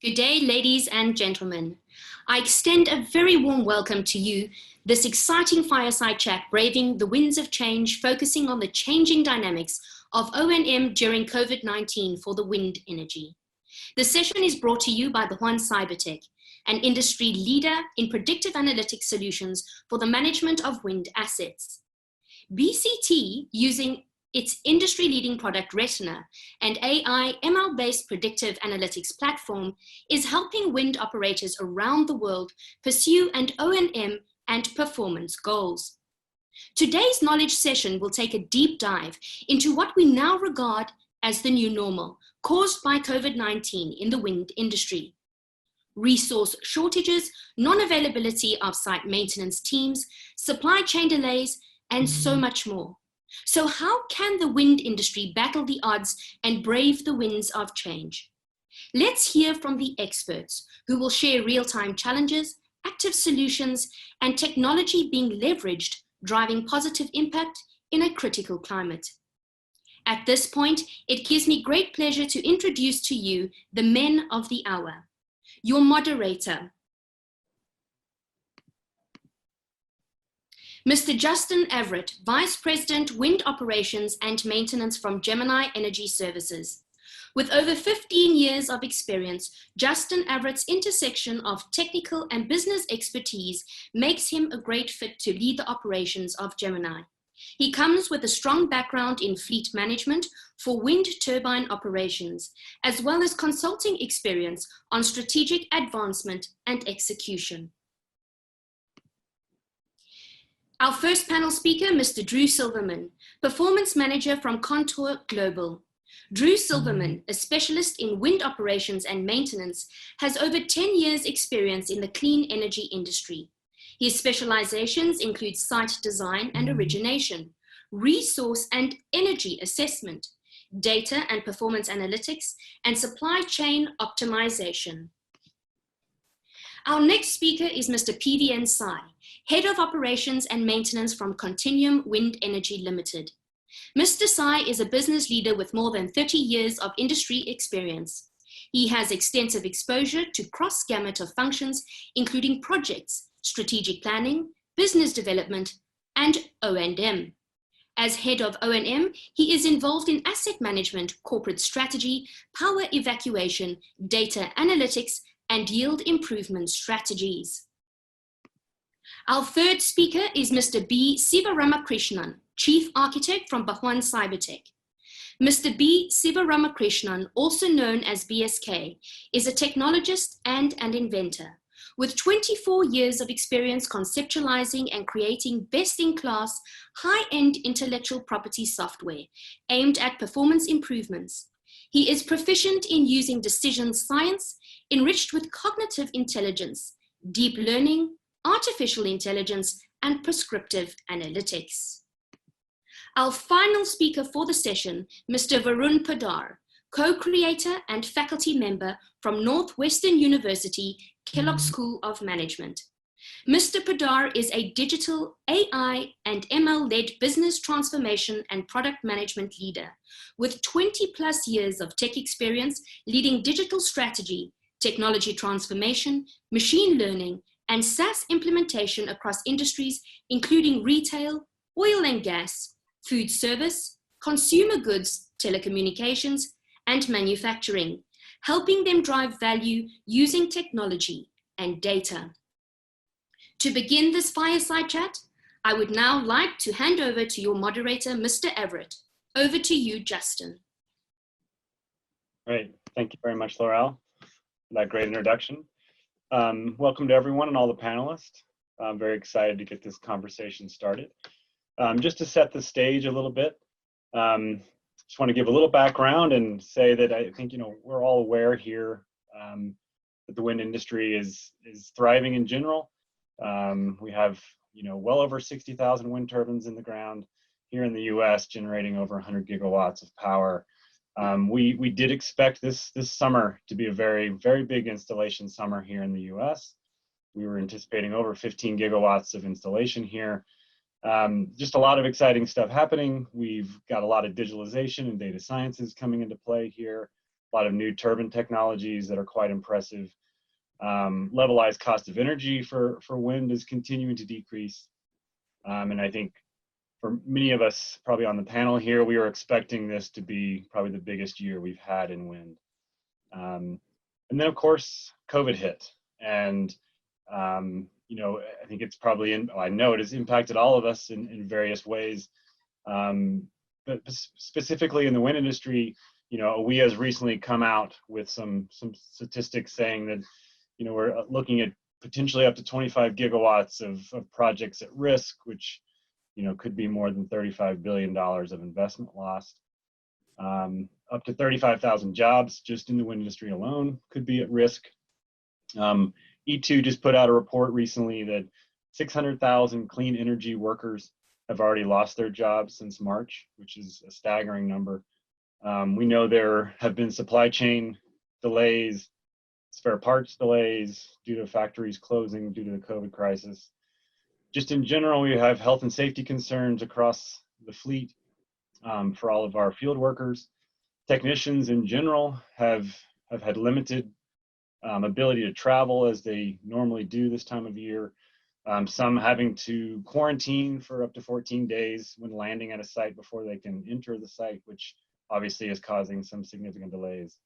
Good day, ladies and gentlemen. I extend a very warm welcome to you, this exciting fireside chat braving the winds of change, focusing on the changing dynamics of O&M during COVID-19 for the wind energy. The session is brought to you by Bahwan CyberTek, an industry leader in predictive analytics solutions for the management of wind assets. BCT, using its industry-leading product Retina and AI ML-based predictive analytics platform, is helping wind operators around the world pursue an O&M and performance goals. Today's knowledge session will take a deep dive into what we now regard as the new normal caused by COVID-19 in the wind industry. Resource shortages, non-availability of site maintenance teams, supply chain delays, and so much more. So how can the wind industry battle the odds and brave the winds of change? Let's hear from the experts who will share real-time challenges, active solutions, and technology being leveraged, driving positive impact in a critical climate. At this point, it gives me great pleasure to introduce to you the men of the hour. Your moderator, Mr. Justin Everett, Vice President, Wind Operations and Maintenance from Gemini Energy Services. With over 15 years of experience, Justin Averett's intersection of technical and business expertise makes him a great fit to lead the operations of Gemini. He comes with a strong background in fleet management for wind turbine operations, as well as consulting experience on strategic advancement and execution. Our first panel speaker, Mr. Drew Silverman, Performance Manager from ContourGlobal. Drew Silverman, a specialist in wind operations and maintenance, has over 10 years' experience in the clean energy industry. His specializations include site design and origination, resource and energy assessment, data and performance analytics, and supply chain optimization. Our next speaker is Mr. PVN Sai, Head of Operations and Maintenance from Continuum Wind Energy Limited. Mr. Sai is a business leader with more than 30 years of industry experience. He has extensive exposure to cross-gamut of functions, including projects, strategic planning, business development, and O&M. As head of O&M, he is involved in asset management, corporate strategy, power evacuation, data analytics, and yield improvement strategies. Our third speaker is Mr. B. Sivarama Krishnan, Chief Architect from Bahwan CyberTek. Mr. B. Sivarama Krishnan, also known as BSK, is a technologist and an inventor. With 24 years of experience conceptualizing and creating best-in-class, high-end intellectual property software aimed at performance improvements. He is proficient in using decision science, enriched with cognitive intelligence, deep learning, artificial intelligence, and prescriptive analytics. Our final speaker for the session, Mr. Varun Poddar, co-creator and faculty member from Northwestern University, Kellogg School of Management. Mr. Poddar is a digital AI and ML-led business transformation and product management leader with 20+ years of tech experience leading digital strategy, technology transformation, machine learning, and SaaS implementation across industries including retail, oil and gas, food service, consumer goods, telecommunications, and manufacturing, helping them drive value using technology and data. To begin this fireside chat, I would now like to hand over to your moderator, Mr. Everett. Over to you, Justin. Great. Thank you very much, Laurel, for that great introduction. Welcome to everyone and all the panelists. I'm very excited to get this conversation started. Just to set the stage a little bit, just want to give a little background and say that I think, we're all aware here that the wind industry is thriving in general. We have, well over 60,000 wind turbines in the ground here in the US, generating over 100 gigawatts of power. We did expect this summer to be a very, very big installation summer here in the US. We were anticipating over 15 gigawatts of installation here. Just a lot of exciting stuff happening. We've got a lot of digitalization and data sciences coming into play here. a lot of new turbine technologies that are quite impressive. Levelized cost of energy for wind is continuing to decrease. And I think for many of us probably on the panel here, we are expecting this to be probably the biggest year we've had in wind. And then of course, COVID hit. And, you know, I think it's probably, I know it has impacted all of us in various ways. But specifically in the wind industry, you know, we has recently come out with some statistics saying that, you know, we're looking at potentially up to 25 gigawatts of projects at risk, which, you know, could be more than $35 billion of investment lost. Up to 35,000 jobs just in the wind industry alone could be at risk. E2 just put out a report recently that 600,000 clean energy workers have already lost their jobs since March, which is a staggering number. We know there have been supply chain delays, spare parts delays due to factories closing due to the COVID crisis. Just in general, we have health and safety concerns across the fleet for all of our field workers. Technicians in general have had limited ability to travel as they normally do this time of year. Some having to quarantine for up to 14 days when landing at a site before they can enter the site, which obviously is causing some significant delays.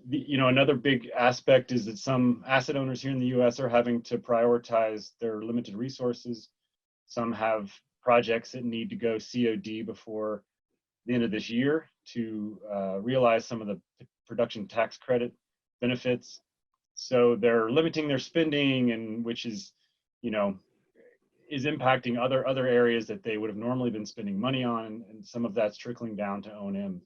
You know, another big aspect is that some asset owners here in the US are having to prioritize their limited resources. Some have projects that need to go COD before the end of this year to realize some of the production tax credit benefits. So they're limiting their spending, and which is, you know, is impacting other areas that they would have normally been spending money on, and some of that's trickling down to O&M.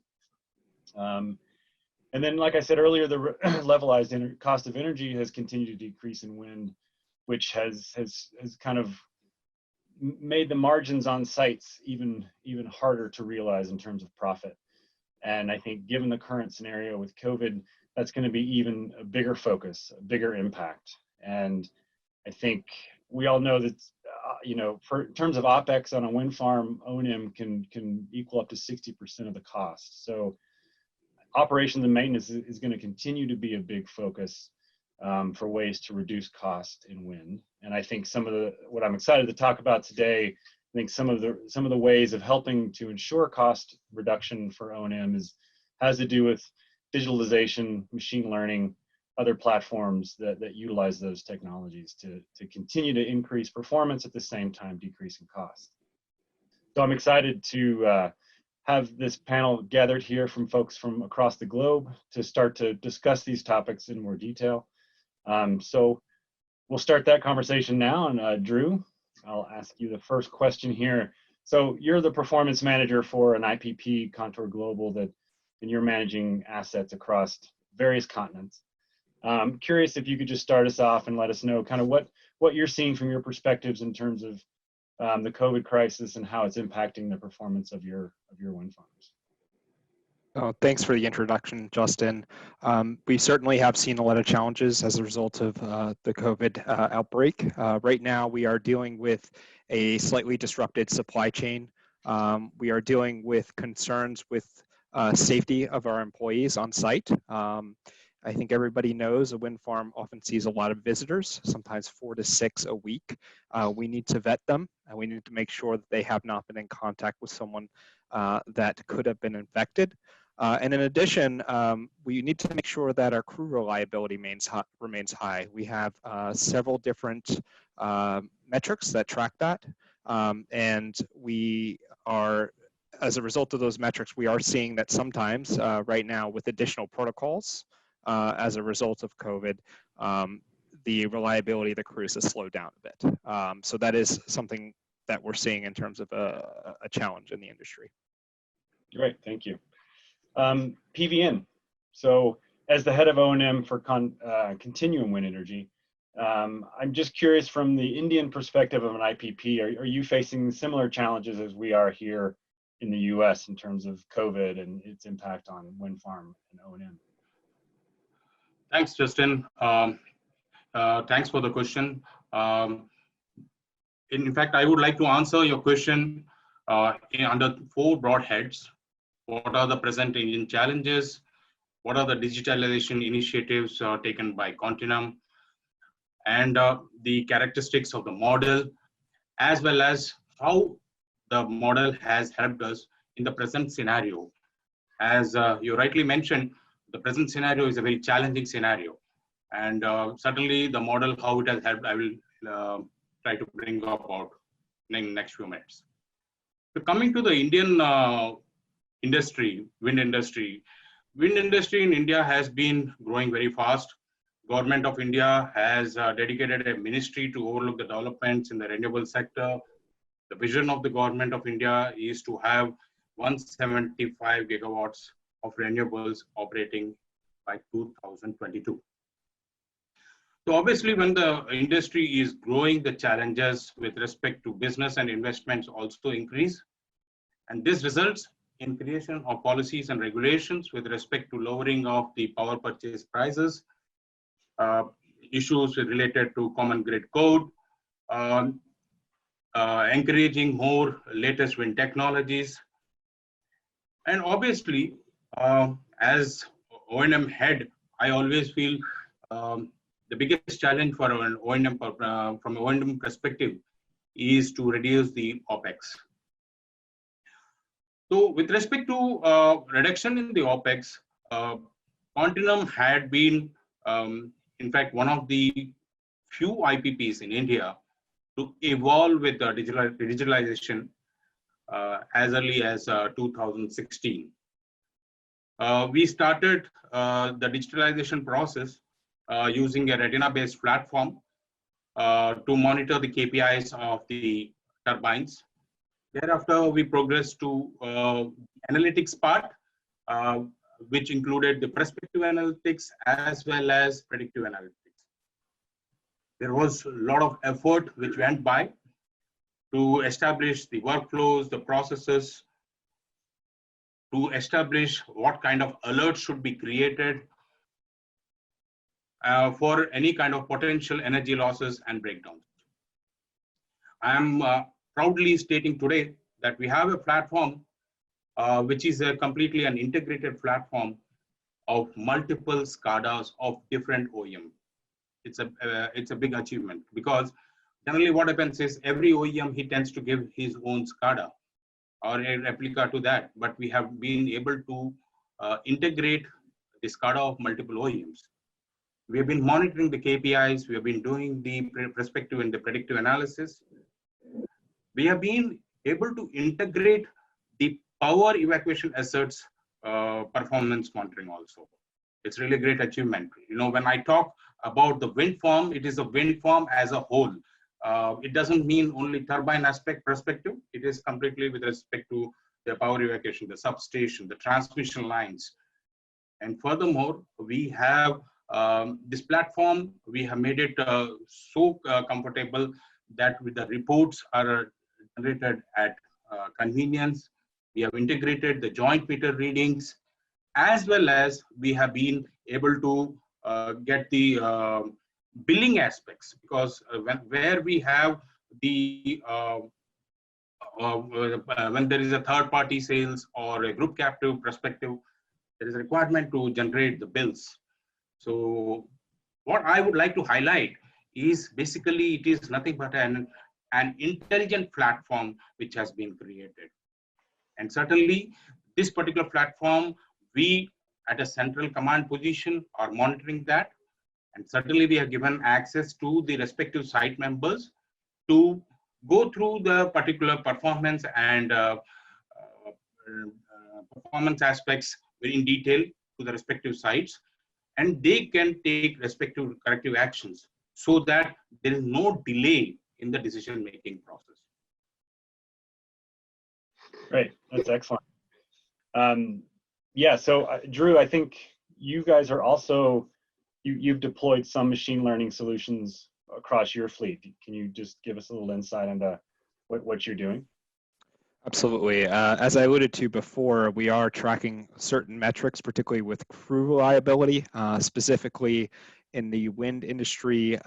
And then, like I said earlier, the levelized cost of energy has continued to decrease in wind, which has kind of made the margins on sites even harder to realize in terms of profit. And I think given the current scenario with COVID, that's going to be even a bigger focus, a bigger impact. And I think we all know that, you know, in terms of OpEx on a wind farm, O&M can equal up to 60% of the cost. So operations and maintenance is going to continue to be a big focus for ways to reduce cost in wind. And I think what I'm excited to talk about today, I think some of the ways of helping to ensure cost reduction for O&M has to do with digitalization, machine learning, other platforms that utilize those technologies to continue to increase performance at the same time decreasing cost. So I'm excited to have this panel gathered here from folks from across the globe to start to discuss these topics in more detail. So we'll start that conversation now. And Drew, I'll ask you the first question here. So you're the performance manager for an IPP, ContourGlobal, and you're managing assets across various continents. I'm curious if you could just start us off and let us know kind of what you're seeing from your perspectives in terms of the COVID crisis and how it's impacting the performance of your wind farms. Oh, thanks for the introduction, Justin. We certainly have seen a lot of challenges as a result of the COVID outbreak. Right now, we are dealing with a slightly disrupted supply chain. We are dealing with concerns with safety of our employees on site. I think everybody knows a wind farm often sees a lot of visitors, sometimes 4 to 6 a week. We need to vet them, and we need to make sure that they have not been in contact with someone that could have been infected. And in addition, we need to make sure that our crew reliability remains high. We have several different metrics that track that, and we are, as a result of those metrics, we are seeing that sometimes right now with additional protocols, as a result of COVID, the reliability of the crews has slowed down a bit. So that is something that we're seeing in terms of a challenge in the industry. Great, thank you. PVN. So as the head of O&M for Continuum Wind Energy, I'm just curious from the Indian perspective of an IPP, are you facing similar challenges as we are here in the US in terms of COVID and its impact on wind farm and O&M? Thanks, Justin. Thanks for the question. In fact, I would like to answer your question under 4 broad heads. what are the present engine challenges, what are the digitalization initiatives taken by Continuum, and the characteristics of the model, as well as how the model has helped us in the present scenario. As you rightly mentioned, the present scenario is a very challenging scenario. And certainly the model, how it has helped, I will try to bring about in the next few minutes. So coming to the Indian industry, wind industry in India has been growing very fast. Government of India has dedicated a ministry to overlook the developments in the renewable sector. The vision of the government of India is to have 175 gigawatts of renewables operating by 2022. So obviously, when the industry is growing, the challenges with respect to business and investments also increase. And this results in creation of policies and regulations with respect to lowering of the power purchase prices, issues related to common grid code, encouraging more latest wind technologies. And obviously, as O&M head, I always feel the biggest challenge for an O&M from an O&M perspective is to reduce the OPEX. So with respect to reduction in the OPEX, Continuum had been, in fact, one of the few IPPs in India to evolve with the digitalization as early as 2016. We started the digitalization process using a Retina-based platform to monitor the KPIs of the turbines. Thereafter, we progressed to analytics part, which included the prospective analytics as well as predictive analytics. There was a lot of effort which went by to establish the workflows, the processes, to establish what kind of alerts should be created for any kind of potential energy losses and breakdowns. I am proudly stating today that we have a platform which is completely an integrated platform of multiple SCADAs of different OEM. It's a big achievement, because generally what happens is every OEM, he tends to give his own SCADA or a replica to that, but we have been able to integrate the SCADA of multiple OEMs. We have been monitoring the KPIs, we have been doing the prospective and the predictive analysis. We have been able to integrate the power evacuation assets performance monitoring also. It's really a great achievement. You know, when I talk about the wind farm, it is a wind farm as a whole. It doesn't mean only turbine aspect perspective. It is completely with respect to the power evacuation, the substation, the transmission lines. And furthermore, we have this platform, we have made it so comfortable that with the reports are generated at convenience. We have integrated the joint meter readings, as well as we have been able to get the billing aspects, because where we have the when there is a third party sales or a group captive perspective, there is a requirement to generate the bills. So what I would like to highlight is basically it is nothing but an intelligent platform which has been created. And certainly this particular platform, we at a central command position are monitoring that. And certainly we have given access to the respective site members to go through the particular performance and performance aspects in detail to the respective sites. And they can take respective corrective actions so that there is no delay in the decision-making process. Great, that's excellent. Yeah, so Drew, I think you guys are also, you've deployed some machine learning solutions across your fleet. Can you just give us a little insight into what you're doing? Absolutely. As I alluded to before, we are tracking certain metrics, particularly with crew reliability, specifically in the wind industry.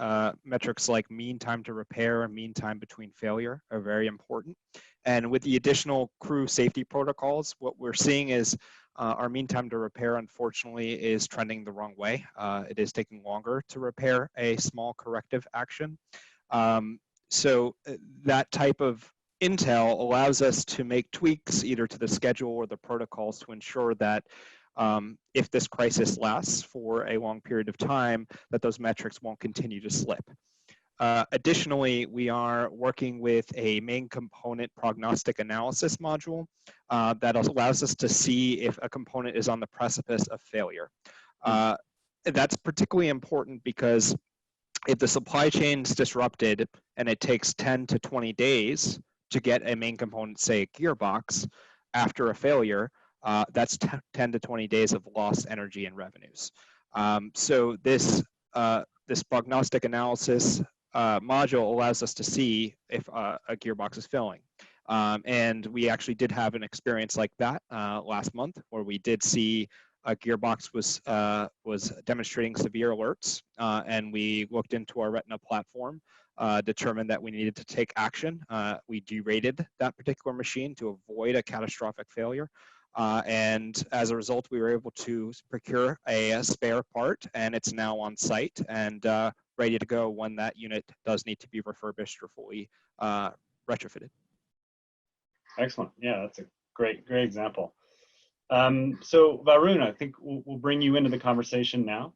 Metrics like mean time to repair and mean time between failure are very important. And with the additional crew safety protocols, what we're seeing is our mean time to repair, unfortunately, is trending the wrong way. It is taking longer to repair a small corrective action. So that type of intel allows us to make tweaks either to the schedule or the protocols to ensure that if this crisis lasts for a long period of time, that those metrics won't continue to slip. Additionally, we are working with a main component prognostic analysis module that allows us to see if a component is on the precipice of failure. That's particularly important because if the supply chain's disrupted and it takes 10 to 20 days to get a main component, say a gearbox, after a failure, that's 10 to 20 days of lost energy and revenues. So this prognostic analysis module allows us to see if a gearbox is failing. And we actually did have an experience like that last month, where we did see a gearbox was demonstrating severe alerts, and we looked into our Retina platform, determined that we needed to take action. We derated that particular machine to avoid a catastrophic failure. And as a result, we were able to procure a spare part, and it's now on site and ready to go when that unit does need to be refurbished or fully retrofitted. Excellent. Yeah, that's a great example. So Varun, I think we'll bring you into the conversation now.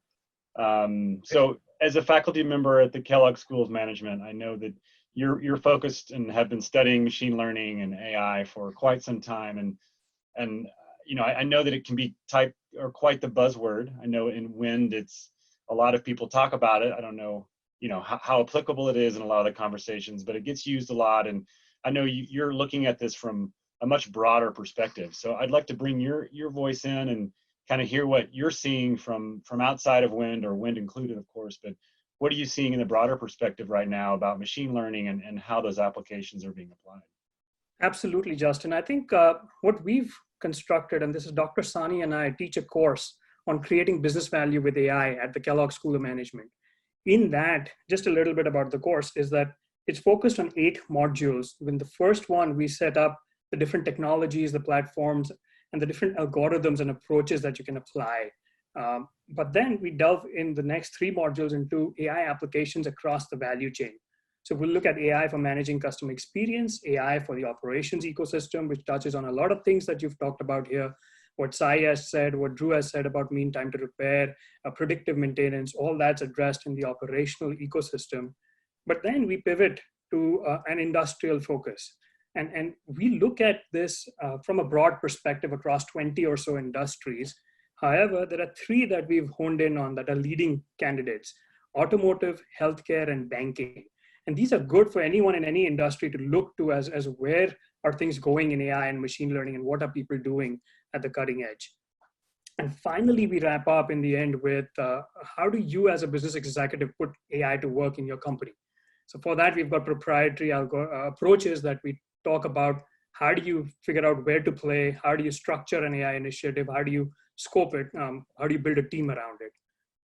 So as a faculty member at the Kellogg School of Management, I know that you're focused and have been studying machine learning and AI for quite some time. And you know, I know that it can be quite the buzzword. I know in wind, it's a lot of people talk about it. I don't know, you know, how applicable it is in a lot of the conversations, but it gets used a lot. And I know you're looking at this from a much broader perspective. So I'd like to bring your voice in and kind of hear what you're seeing from outside of wind, or wind included, of course, but what are you seeing in the broader perspective right now about machine learning and how those applications are being applied? Absolutely, Justin. I think what we've constructed, and this is Dr. Sani and I teach a course on creating business value with AI at the Kellogg School of Management. In that, just a little bit about the course is that it's focused on 8 modules. In the first one, we set up the different technologies, the platforms, and the different algorithms and approaches that you can apply. But then we delve in the next 3 modules into AI applications across the value chain. So we'll look at AI for managing customer experience, AI for the operations ecosystem, which touches on a lot of things that you've talked about here, what Sai has said, what Drew has said about mean time to repair, predictive maintenance, all that's addressed in the operational ecosystem. But then we pivot to an industrial focus. And we look at this from a broad perspective across 20 or so industries. However, there are 3 that we've honed in on that are leading candidates: automotive, healthcare, and banking. And these are good for anyone in any industry to look to as where are things going in AI and machine learning, and what are people doing at the cutting edge. And finally, we wrap up in the end with how do you as a business executive put AI to work in your company? So for that, we've got proprietary approaches that we talk about. How do you figure out where to play? How do you structure an AI initiative? How do you scope it? How do you build a team around it?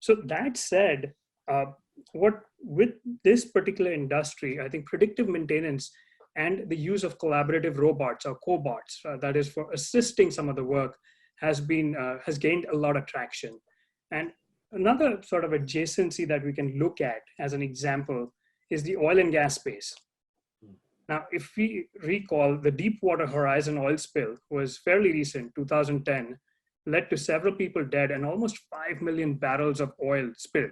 So that said, with this particular industry, I think predictive maintenance and the use of collaborative robots or cobots, that is for assisting some of the work, has gained a lot of traction. And another sort of adjacency that we can look at as an example is the oil and gas space. Now, if we recall, the Deepwater Horizon oil spill was fairly recent, 2010, led to several people dead and almost 5 million barrels of oil spilled.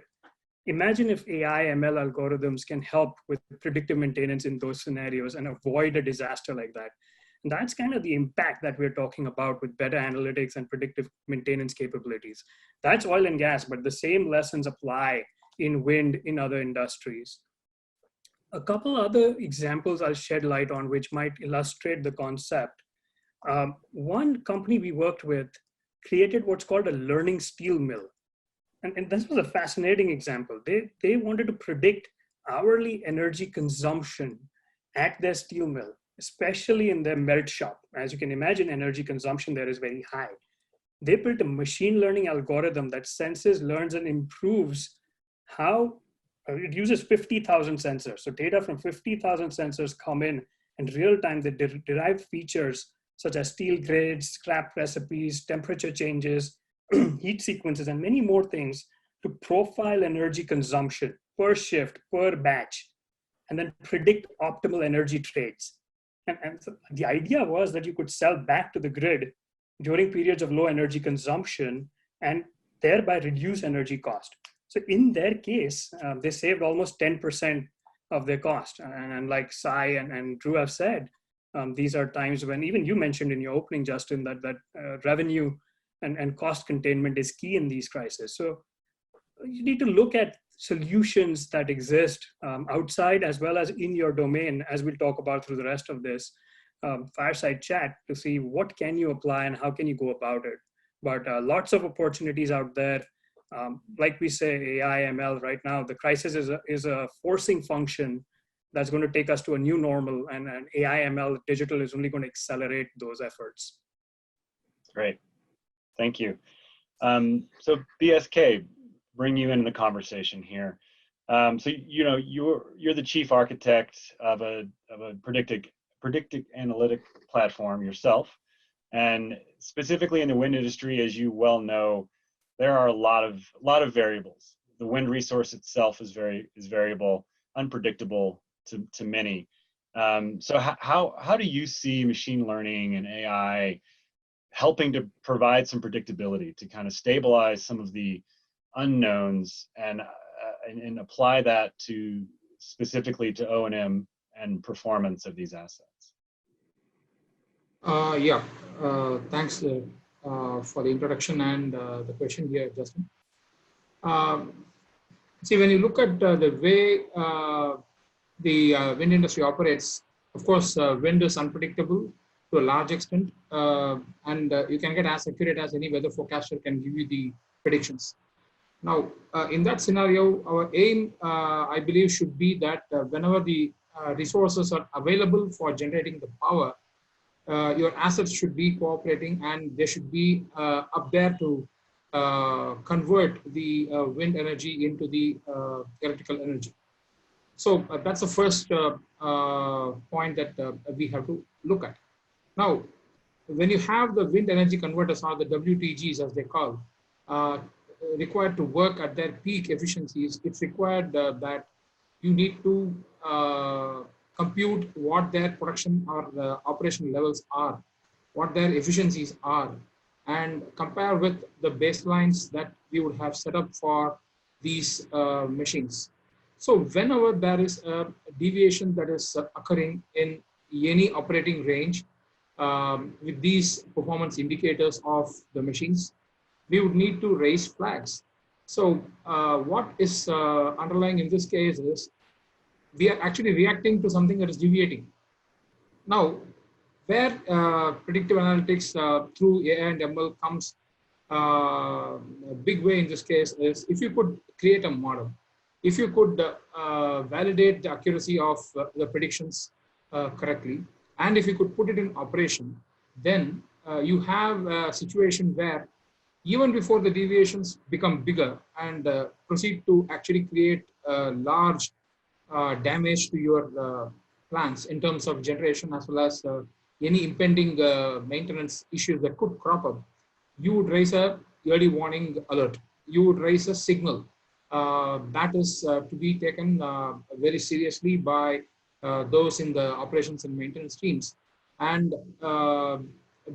Imagine if AI ML algorithms can help with predictive maintenance in those scenarios and avoid a disaster like that. And that's kind of the impact that we're talking about with better analytics and predictive maintenance capabilities. That's oil and gas, but the same lessons apply in wind, in other industries. A couple other examples I'll shed light on which might illustrate the concept. One company we worked with created what's called a learning steel mill. And this was a fascinating example. They wanted to predict hourly energy consumption at their steel mill, especially in their melt shop. As you can imagine, energy consumption there is very high. They built a machine learning algorithm that senses, learns, and improves how it uses 50,000 sensors. So data from 50,000 sensors come in and real time, they derive features such as steel grids, scrap recipes, temperature changes, heat sequences, and many more things to profile energy consumption per shift, per batch, and then predict optimal energy trades. And so the idea was that you could sell back to the grid during periods of low energy consumption and thereby reduce energy cost. So in their case, they saved almost 10% of their cost. And like Sai and Drew have said, these are times when even you mentioned in your opening, Justin, that revenue and cost containment is key in these crises. So you need to look at solutions that exist outside as well as in your domain, as we'll talk about through the rest of this fireside chat, to see what can you apply and how can you go about it. But lots of opportunities out there. Like we say, AI, ML right now, the crisis is a forcing function that's going to take us to a new normal, and AI, ML, digital is only going to accelerate those efforts. Great, thank you. So BSK, bring you into the conversation here. So you're the chief architect of a predictive analytic platform yourself, and specifically in the wind industry, as you well know, there are a lot of variables. The wind resource itself is variable, unpredictable to many. So how do you see machine learning and AI helping to provide some predictability to kind of stabilize some of the unknowns and apply that to specifically to O&M and performance of these assets? Thanks for the introduction and the question here, Justin. See, when you look at the way the wind industry operates, of course, wind is unpredictable to a large extent, and you can get as accurate as any weather forecaster can give you the predictions. Now, in that scenario, our aim, I believe, should be that whenever the resources are available for generating the power, your assets should be cooperating, and they should be up there to convert the wind energy into the electrical energy. So that's the first point that we have to look at. Now, when you have the wind energy converters, or the WTGs as they call, required to work at their peak efficiencies, it's required that you need to compute what their production or operation levels are, what their efficiencies are, and compare with the baselines that we would have set up for these machines. So whenever there is a deviation that is occurring in any operating range with these performance indicators of the machines, we would need to raise flags. So what is underlying in this case is we are actually reacting to something that is deviating. Now, where predictive analytics through AI and ML comes a big way in this case is if you could create a model, if you could validate the accuracy of the predictions correctly, and if you could put it in operation, then you have a situation where even before the deviations become bigger and proceed to actually create large damage to your plants in terms of generation as well as any impending maintenance issues that could crop up, you would raise a early warning alert. You would raise a signal that is to be taken very seriously by those in the operations and maintenance teams. And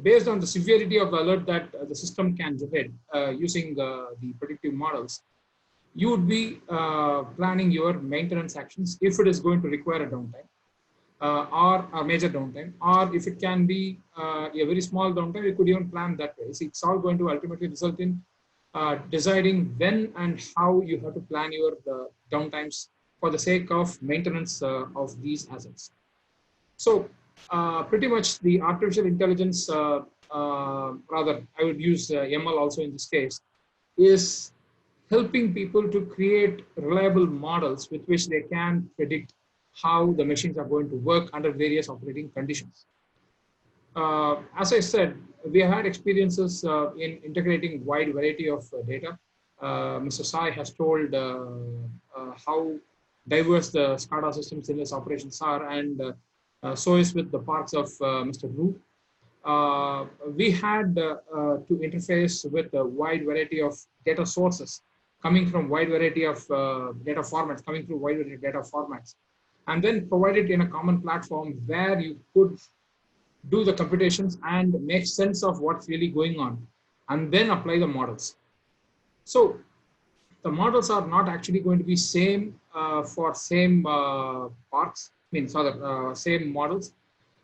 based on the severity of the alert that the system can generate using the predictive models, you would be planning your maintenance actions if it is going to require a downtime or a major downtime, or if it can be a very small downtime, you could even plan that way. So it's all going to ultimately result in deciding when and how you have to plan your downtimes for the sake of maintenance of these assets. So pretty much the artificial intelligence, rather I would use ML also in this case, is helping people to create reliable models with which they can predict how the machines are going to work under various operating conditions. As I said, we have had experiences in integrating wide variety of data. Mr. Sai has told how diverse the SCADA systems in its operations are, and So is with the parts of Mr. Drew. We had to interface with a wide variety of data sources coming from wide variety of data formats, coming through wide variety of data formats, and then provide it in a common platform where you could do the computations and make sense of what's really going on, and then apply the models. So the models are not actually going to be same for same parks, same models.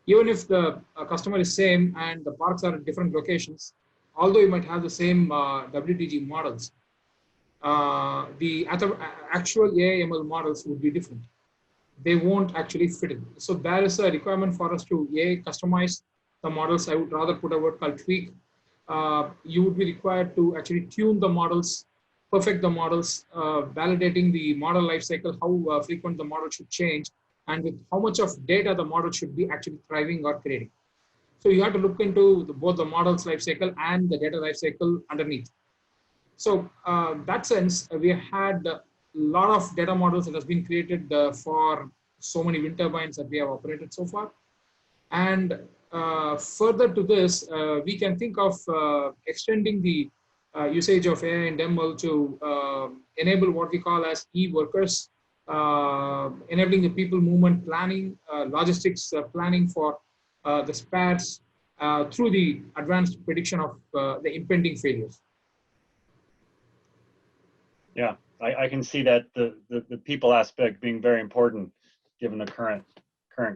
Even if the customer is same and the parks are at different locations, although you might have the same WTG models, the actual AI ML models would be different. They won't actually fit in. So there is a requirement for us to customize the models. I would rather put a word called tweak. You would be required to actually tune the models, perfect the models, validating the model lifecycle, how frequent the model should change, and with how much of data the model should be actually thriving or creating. So you have to look into both the model's lifecycle and the data lifecycle underneath. So that sense, we had a lot of data models that has been created for so many wind turbines that we have operated so far. And further to this, we can think of extending the usage of AI and ML to enable what we call as e-workers, enabling the people movement planning, logistics planning for the spares through the advanced prediction of the impending failures. Yeah, I can see that the people aspect being very important given the current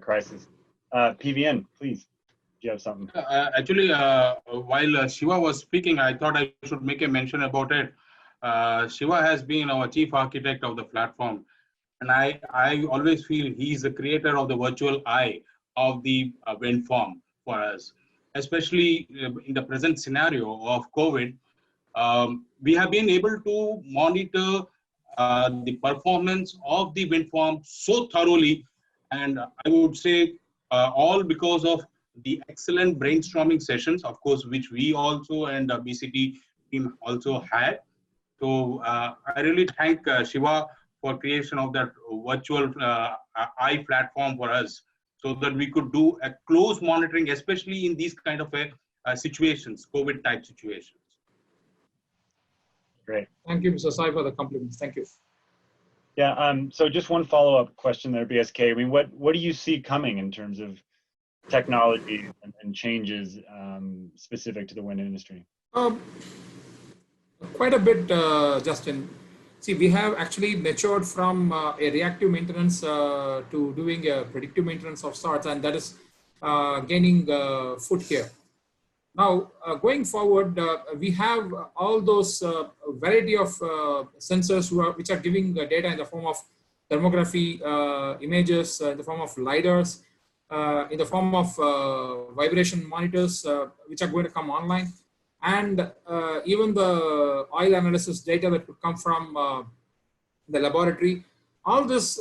crisis. PVN, please. Do you have something? Actually, while Shiva was speaking, I thought I should make a mention about it. Shiva has been our chief architect of the platform. And I always feel he's the creator of the virtual eye of the wind farm for us, especially in the present scenario of COVID. We have been able to monitor the performance of the wind farm so thoroughly, and I would say all because of the excellent brainstorming sessions, of course, which we also and BCT team also had. So I really thank Shiva for creation of that virtual eye platform for us, so that we could do a close monitoring, especially in these kind of situations, COVID type situations. Great. Thank you, Mr. Sai, for the compliments. Thank you. Yeah. So just one follow-up question there, BSK. I mean, what do you see coming in terms of technology and changes specific to the wind industry? Quite a bit, Justin. See, we have actually matured from a reactive maintenance to doing a predictive maintenance of sorts, and that is gaining foot here. Now, going forward, we have all those variety of sensors which are giving data in the form of thermography, images, in the form of LiDARs, in the form of vibration monitors, which are going to come online. And even the oil analysis data that could come from the laboratory. All these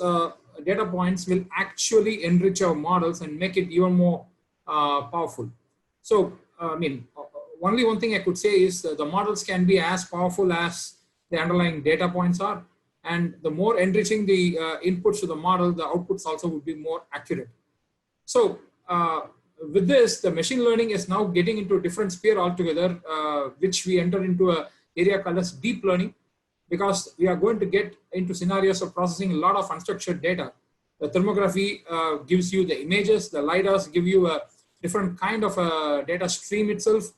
data points will actually enrich our models and make it even more powerful. So, only one thing I could say is the models can be as powerful as the underlying data points are. And the more enriching the inputs to the model, the outputs also would be more accurate. So, with this, the machine learning is now getting into a different sphere altogether, which we enter into an area called as deep learning, because we are going to get into scenarios of processing a lot of unstructured data. The thermography gives you the images, the LiDARs give you a different kind of a data stream itself.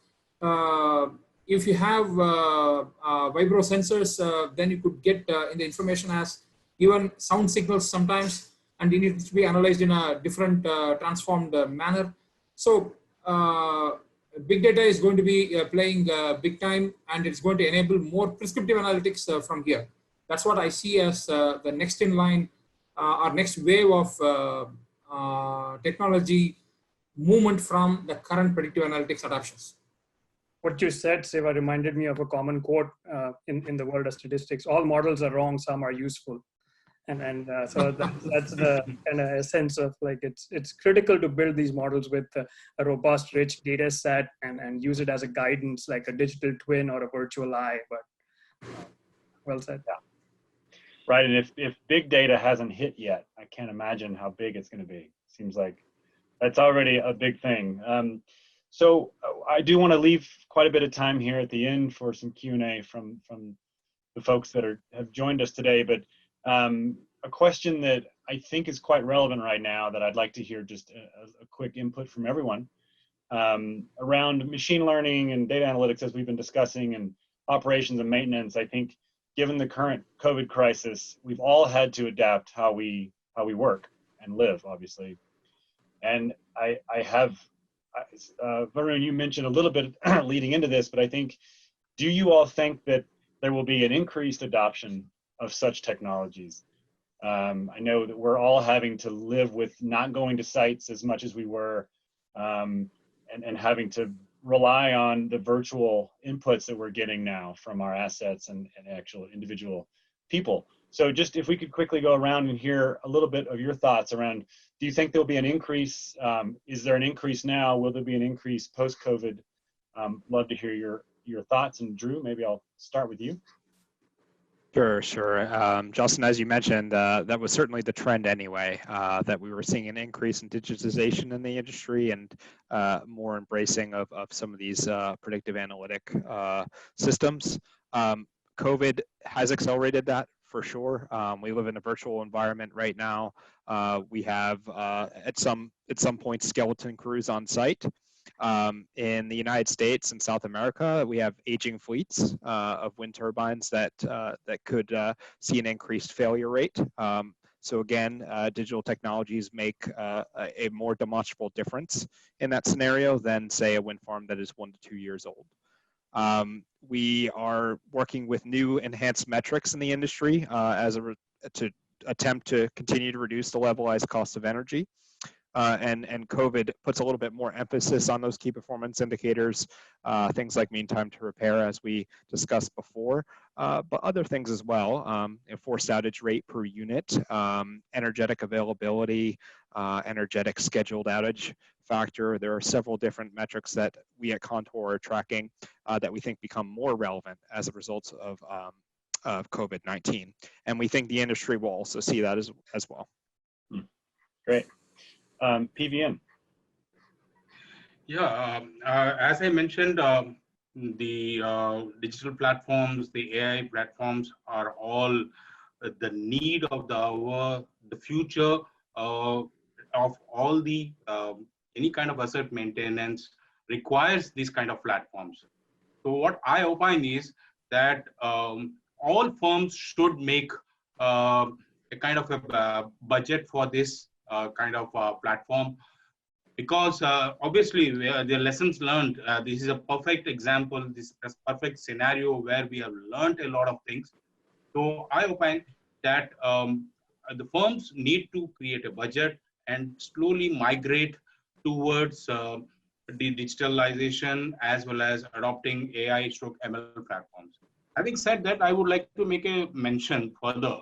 If you have vibro sensors, then you could get in the information as even sound signals sometimes, and it needs to be analyzed in a different transformed manner. So big data is going to be playing big time, and it's going to enable more prescriptive analytics from here. That's what I see as the next in line, our next wave of technology movement from the current predictive analytics adoptions. What you said, Siva, reminded me of a common quote in the world of statistics: all models are wrong, some are useful. And so that's the kind of essence of, like, it's critical to build these models with a robust, rich data set and use it as a guidance, like a digital twin or a virtual eye. But well said. Yeah. Right, and if big data hasn't hit yet, I can't imagine how big it's going to be. Seems like That's already a big thing. So I do want to leave quite a bit of time here at the end for some Q&A from the folks that have joined us today. But a question that I think is quite relevant right now that I'd like to hear just a quick input from everyone around machine learning and data analytics, as we've been discussing, and operations and maintenance. I think given the current COVID crisis, we've all had to adapt how we work and live, obviously. And I have, Varun, you mentioned a little bit leading into this, but I think, do you all think that there will be an increased adoption of such technologies? I know that we're all having to live with not going to sites as much as we were, and having to rely on the virtual inputs that we're getting now from our assets and actual individual people. So just if we could quickly go around and hear a little bit of your thoughts around, do you think there'll be an increase? Is there an increase now? Will there be an increase post-COVID? Love to hear your thoughts. And Drew, maybe I'll start with you. Sure. Justin, as you mentioned, that was certainly the trend anyway, that we were seeing an increase in digitization in the industry and more embracing of some of these predictive analytic systems. COVID has accelerated that for sure. We live in a virtual environment right now. We have at some point skeleton crews on site. In the United States and South America, we have aging fleets of wind turbines that could see an increased failure rate. So again, digital technologies make a more demonstrable difference in that scenario than, say, a wind farm that is 1 to 2 years old. We are working with new enhanced metrics in the industry to attempt to continue to reduce the levelized cost of energy. And COVID puts a little bit more emphasis on those key performance indicators, things like mean time to repair, as we discussed before, but other things as well, forced outage rate per unit, energetic availability, energetic scheduled outage factor. There are several different metrics that we at Contour are tracking that we think become more relevant as a result of COVID-19. And we think the industry will also see that as well. Great. PVN. Yeah, as I mentioned, the digital platforms, the AI platforms are all the need of the hour, the future of all the any kind of asset maintenance requires these kind of platforms. So what I opine is that all firms should make a kind of a budget for this kind of platform, because obviously the lessons learned, this is a perfect example, this is a perfect scenario where we have learned a lot of things. So I opine that the firms need to create a budget and slowly migrate towards the digitalization as well as adopting AI/ML platforms. Having said that, I would like to make a mention further.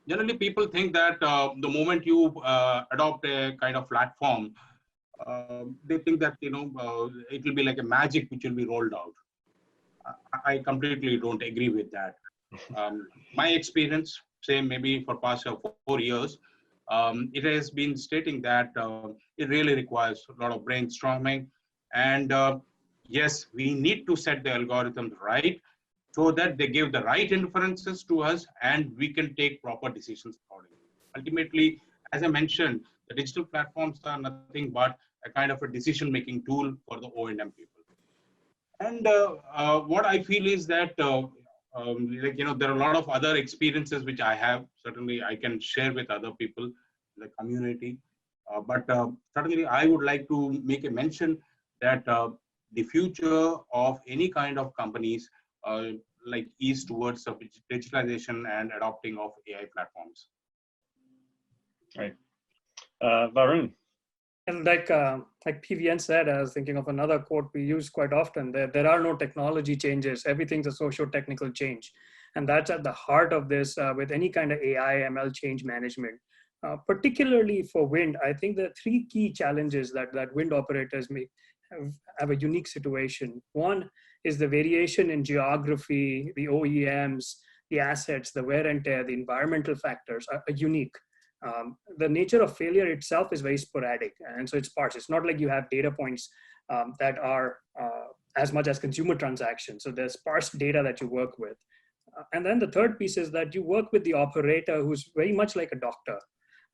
Generally, people think that the moment you adopt a kind of platform, they think that it will be like a magic which will be rolled out. I completely don't agree with that. My experience, say maybe for past 4 years, it has been stating that it really requires a lot of brainstorming, and yes, we need to set the algorithms right, so that they give the right inferences to us and we can take proper decisions accordingly. Ultimately, as I mentioned, the digital platforms are nothing but a kind of a decision-making tool for the O&M people. And what I feel is that, there are a lot of other experiences which I have. Certainly, I can share with other people, the community. But certainly, I would like to make a mention that the future of any kind of companies is towards digitalization and adopting of AI platforms. Right. Varun. And like PVN said, I was thinking of another quote we use quite often, there are no technology changes, everything's a socio-technical change. And that's at the heart of this with any kind of AI, ML change management. Particularly for wind, I think the 3 key challenges that wind operators have a unique situation. One is the variation in geography, the OEMs, the assets, the wear and tear, the environmental factors are unique. the nature of failure itself is very sporadic. And so it's sparse. It's not like you have data points that are as much as consumer transactions. So there's sparse data that you work with. And then the third piece is that you work with the operator who's very much like a doctor.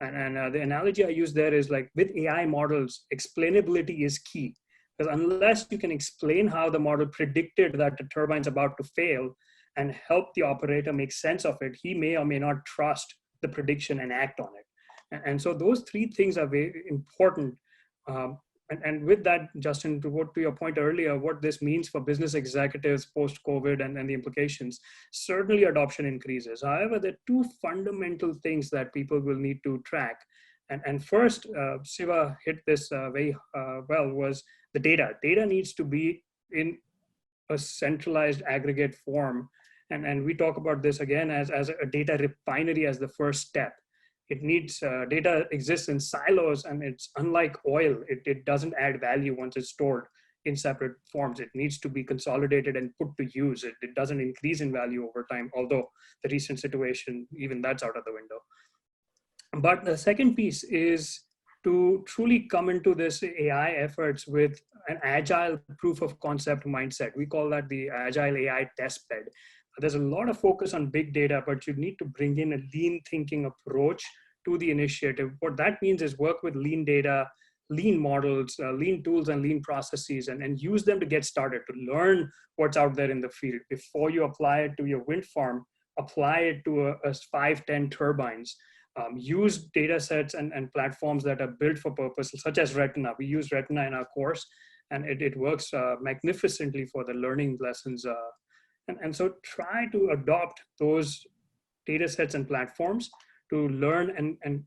And the analogy I use there is like with AI models, explainability is key. Because unless you can explain how the model predicted that the turbine's about to fail and help the operator make sense of it, he may or may not trust the prediction and act on it. And so those three things are very important. And with that, Justin, to your point earlier, what this means for business executives post-COVID and the implications, certainly adoption increases. However, there are two fundamental things that people will need to track. And first, Siva hit this very well, was the data. Data needs to be in a centralized aggregate form. And we talk about this again as a data refinery as the first step. It needs, data exists in silos, and it's unlike oil. It doesn't add value once it's stored in separate forms. It needs to be consolidated and put to use. It doesn't increase in value over time, although the recent situation, even that's out of the window. But the second piece is to truly come into this AI efforts with an agile proof of concept mindset. We call that the agile AI test bed. There's a lot of focus on big data, but you need to bring in a lean thinking approach to the initiative. What that means is work with lean data, lean models, lean tools, and lean processes, and use them to get started, to learn what's out there in the field. Before you apply it to your wind farm, apply it to a 5-10 turbines. Use data sets and platforms that are built for purpose, such as Retina. We use Retina in our course, and it works magnificently for the learning lessons. And so try to adopt those data sets and platforms to learn and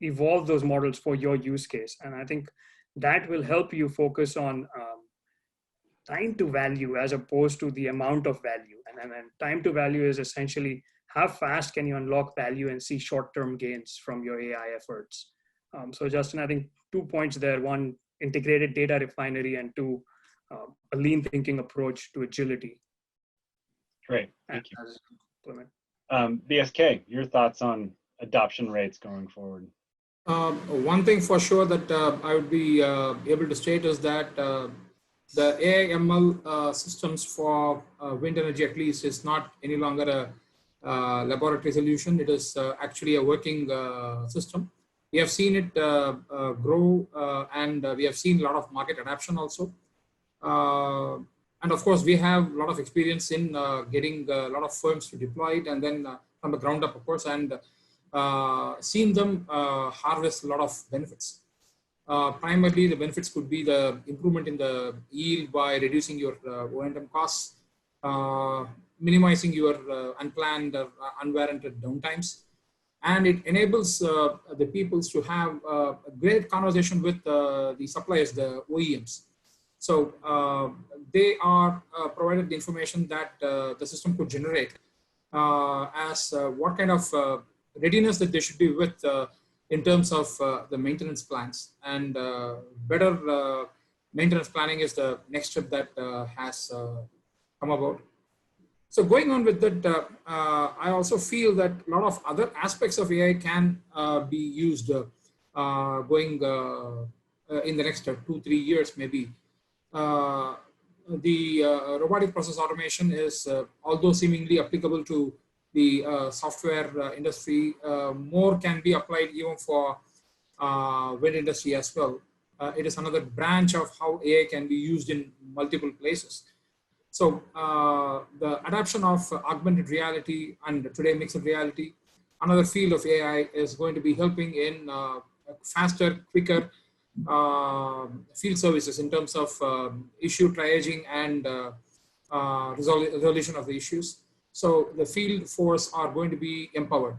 evolve those models for your use case. And I think that will help you focus on time to value as opposed to the amount of value. And time to value is essentially how fast can you unlock value and see short-term gains from your AI efforts. So Justin, I think 2 points there. One, integrated data refinery, and two, a lean thinking approach to agility. Great, thank you. Implement. BSK, your thoughts on adoption rates going forward? One thing for sure that I would be able to state is that the AI ML systems for wind energy at least is not any longer a laboratory solution. It is actually a working system. We have seen it grow and we have seen a lot of market adoption also. And of course, we have a lot of experience in getting a lot of firms to deploy it, and then from the ground up, of course, and seen them harvest a lot of benefits. Primarily, the benefits could be the improvement in the yield by reducing your O&M costs, minimizing your unplanned or unwarranted downtimes, and it enables the peoples to have a great conversation with the suppliers, the OEMs. So they are provided the information that the system could generate as what kind of readiness that they should be with in terms of the maintenance plans. And better maintenance planning is the next step that has come about. So going on with that, I also feel that a lot of other aspects of AI can be used going in the next 2-3 years maybe. The robotic process automation is, although seemingly applicable to the software industry, more can be applied even for wind industry as well. It is another branch of how AI can be used in multiple places. So the adoption of augmented reality and today mixed reality, another field of AI, is going to be helping in faster, quicker field services in terms of issue triaging and resolution of the issues. So the field force are going to be empowered.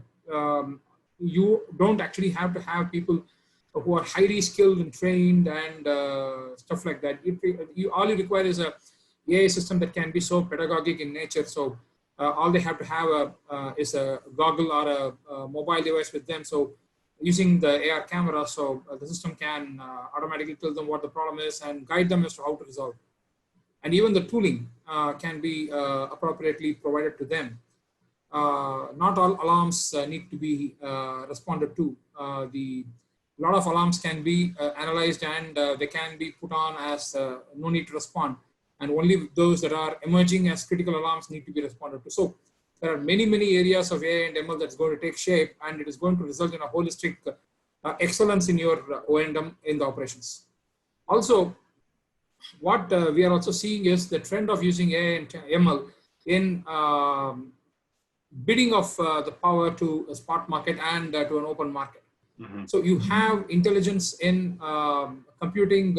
You don't actually have to have people who are highly skilled and trained and stuff like that. All you require is a AI system that can be so pedagogic in nature. So all they have to have is a goggle or a mobile device with them. So using the AR camera, so the system can automatically tell them what the problem is and guide them as to how to resolve. And even the tooling can be appropriately provided to them. not all alarms need to be responded to. A lot of alarms can be analyzed and they can be put on as no need to respond. And only those that are emerging as critical alarms need to be responded to. So there are many, many areas of AI and ML that's going to take shape, and it is going to result in a holistic excellence in your O&M in the operations. Also, what we are also seeing is the trend of using AI and ML in bidding of the power to a spot market and to an open market. Mm-hmm. So you have intelligence in computing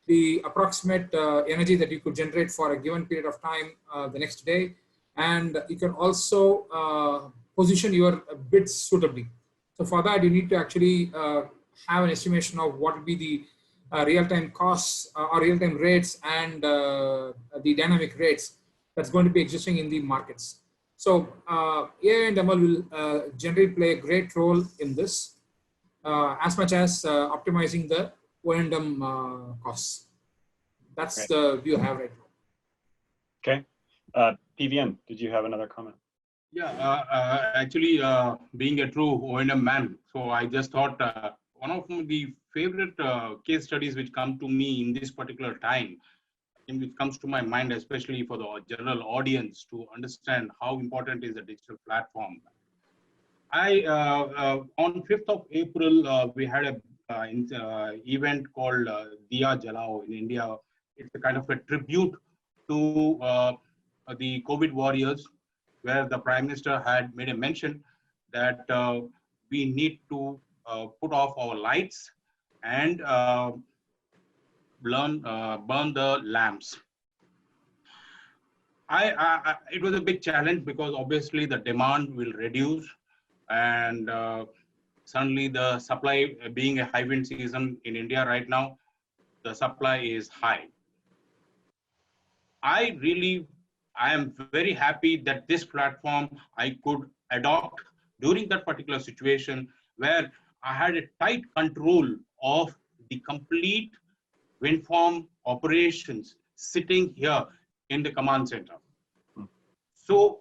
the approximate energy that you could generate for a given period of time the next day. And you can also position your bids suitably. So for that, you need to actually have an estimation of what would be the real-time costs or real-time rates and the dynamic rates that's going to be existing in the markets. So AI and ML will generally play a great role in this as much as optimizing the O&M costs. That's the view I have right now. Okay. PVN, did you have another comment? Yeah, actually, being a true O&M man, so I just thought one of the favorite case studies which come to me in this particular time, and which comes to my mind, especially for the general audience to understand how important is a digital platform. On 5th of April, we had an event called Diya Jalao in India. It's a kind of a tribute to the COVID warriors, where the Prime Minister had made a mention that we need to put off our lights and burn the lamps. It was a big challenge because obviously the demand will reduce, and suddenly the supply, being a high wind season in India right now, the supply is high. I am very happy that this platform I could adopt during that particular situation where I had a tight control of the complete wind farm operations sitting here in the command center. So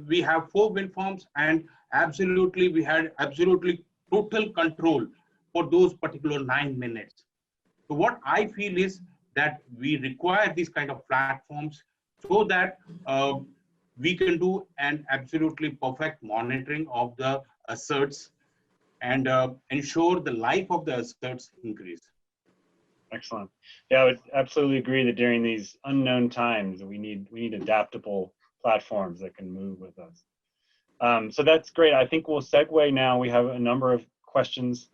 we have 4 wind farms, and we had absolutely total control for those particular 9 minutes. So what I feel is that we require these kind of platforms so that we can do an absolutely perfect monitoring of the assets and ensure the life of the assets increase. Excellent. Yeah, I would absolutely agree that during these unknown times, we need adaptable platforms that can move with us. So that's great. I think we'll segue now. We have a number of questions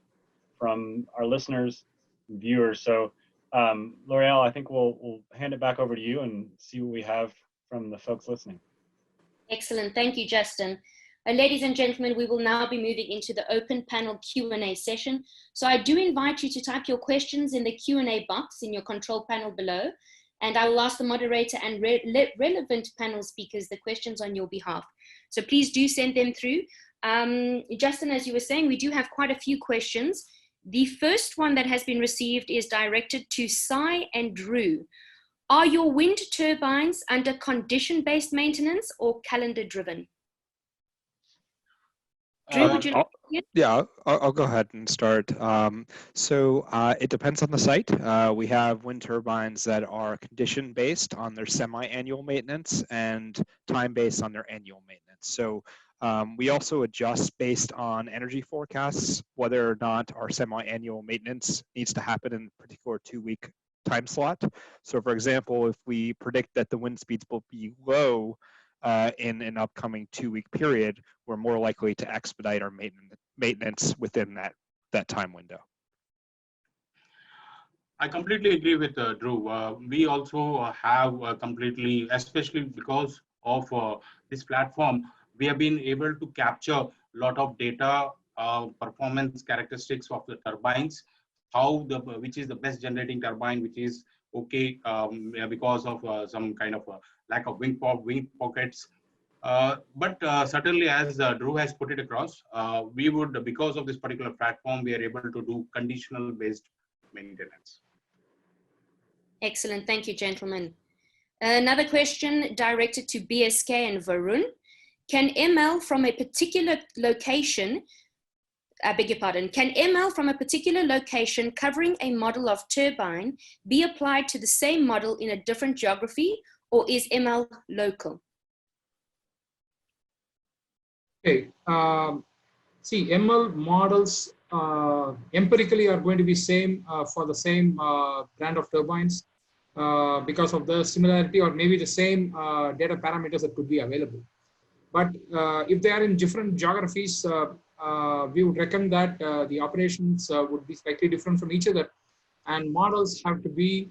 from our listeners and viewers. So L'Oreal, I think we'll hand it back over to you and see what we have from the folks listening. Excellent. Thank you, Justin. Ladies and gentlemen, we will now be moving into the open panel Q&A session. So I do invite you to type your questions in the Q&A box in your control panel below, and I will ask the moderator and relevant panel speakers the questions on your behalf. So please do send them through. Justin, as you were saying, we do have quite a few questions. The first one that has been received is directed to Sai and Drew. Are your wind turbines under condition-based maintenance or calendar-driven? Drew, would you like to begin? Yeah, I'll go ahead and start. So it depends on the site. We have wind turbines that are condition-based on their semi-annual maintenance and time-based on their annual maintenance. So we also adjust based on energy forecasts, whether or not our semi-annual maintenance needs to happen in a particular 2-week time slot. So for example, if we predict that the wind speeds will be low in an upcoming 2-week period, we're more likely to expedite our maintenance within that time window. I completely agree with Drew. We also have completely, especially because of this platform, we have been able to capture a lot of data, performance characteristics of the turbines, which is the best generating turbine, which is okay because of some kind of lack of wing pockets. But certainly, as Drew has put it across, we would, because of this particular platform, we are able to do conditional based maintenance. Excellent. Thank you, gentlemen. Another question directed to BSK and Varun. Can ML from a particular location, I beg your pardon, can ML from a particular location covering a model of turbine be applied to the same model in a different geography, or is ML local? Okay, see, ML models empirically are going to be same for the same brand of turbines because of the similarity or maybe the same data parameters that could be available. But if they are in different geographies, we would reckon that the operations would be slightly different from each other, and models have to be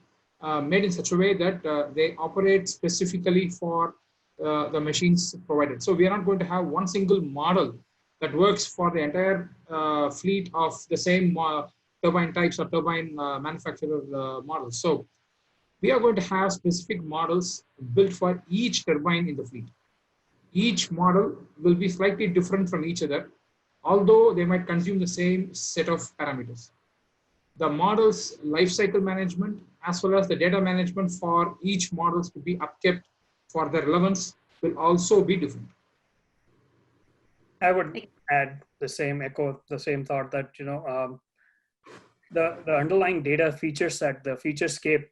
made in such a way that they operate specifically for the machines provided. So we are not going to have one single model that works for the entire fleet of the same turbine types or turbine manufacturer models. So we are going to have specific models built for each turbine in the fleet. Each model will be slightly different from each other, although they might consume the same set of parameters. The model's lifecycle management, as well as the data management for each models to be upkept for their relevance, will also be different. I would add the same, echo the same thought that, the underlying data feature set, the featurescape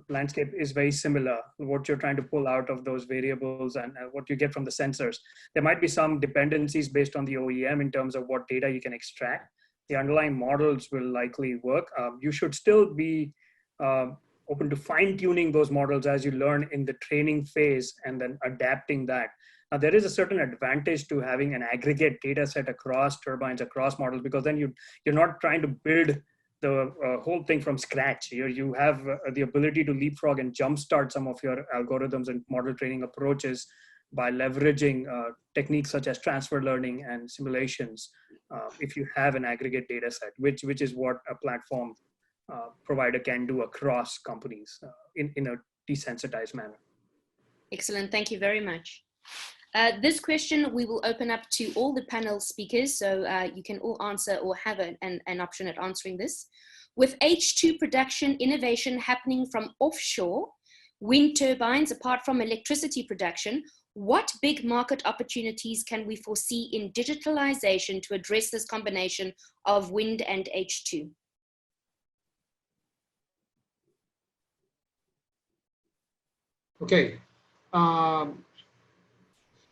landscape is very similar. What you're trying to pull out of those variables and what you get from the sensors. There might be some dependencies based on the OEM in terms of what data you can extract. The underlying models will likely work. You should still be open to fine tuning those models as you learn in the training phase and then adapting that. Now, there is a certain advantage to having an aggregate data set across turbines, across models, because then you're not trying to build the whole thing from scratch. You have the ability to leapfrog and jumpstart some of your algorithms and model training approaches by leveraging techniques such as transfer learning and simulations if you have an aggregate data set, which is what a platform provider can do across companies in a desensitized manner. Excellent, thank you very much. This question we will open up to all the panel speakers, so you can all answer or have an option at answering this. With H2 production innovation happening from offshore wind turbines, apart from electricity production, what big market opportunities can we foresee in digitalization to address this combination of wind and H2? Okay.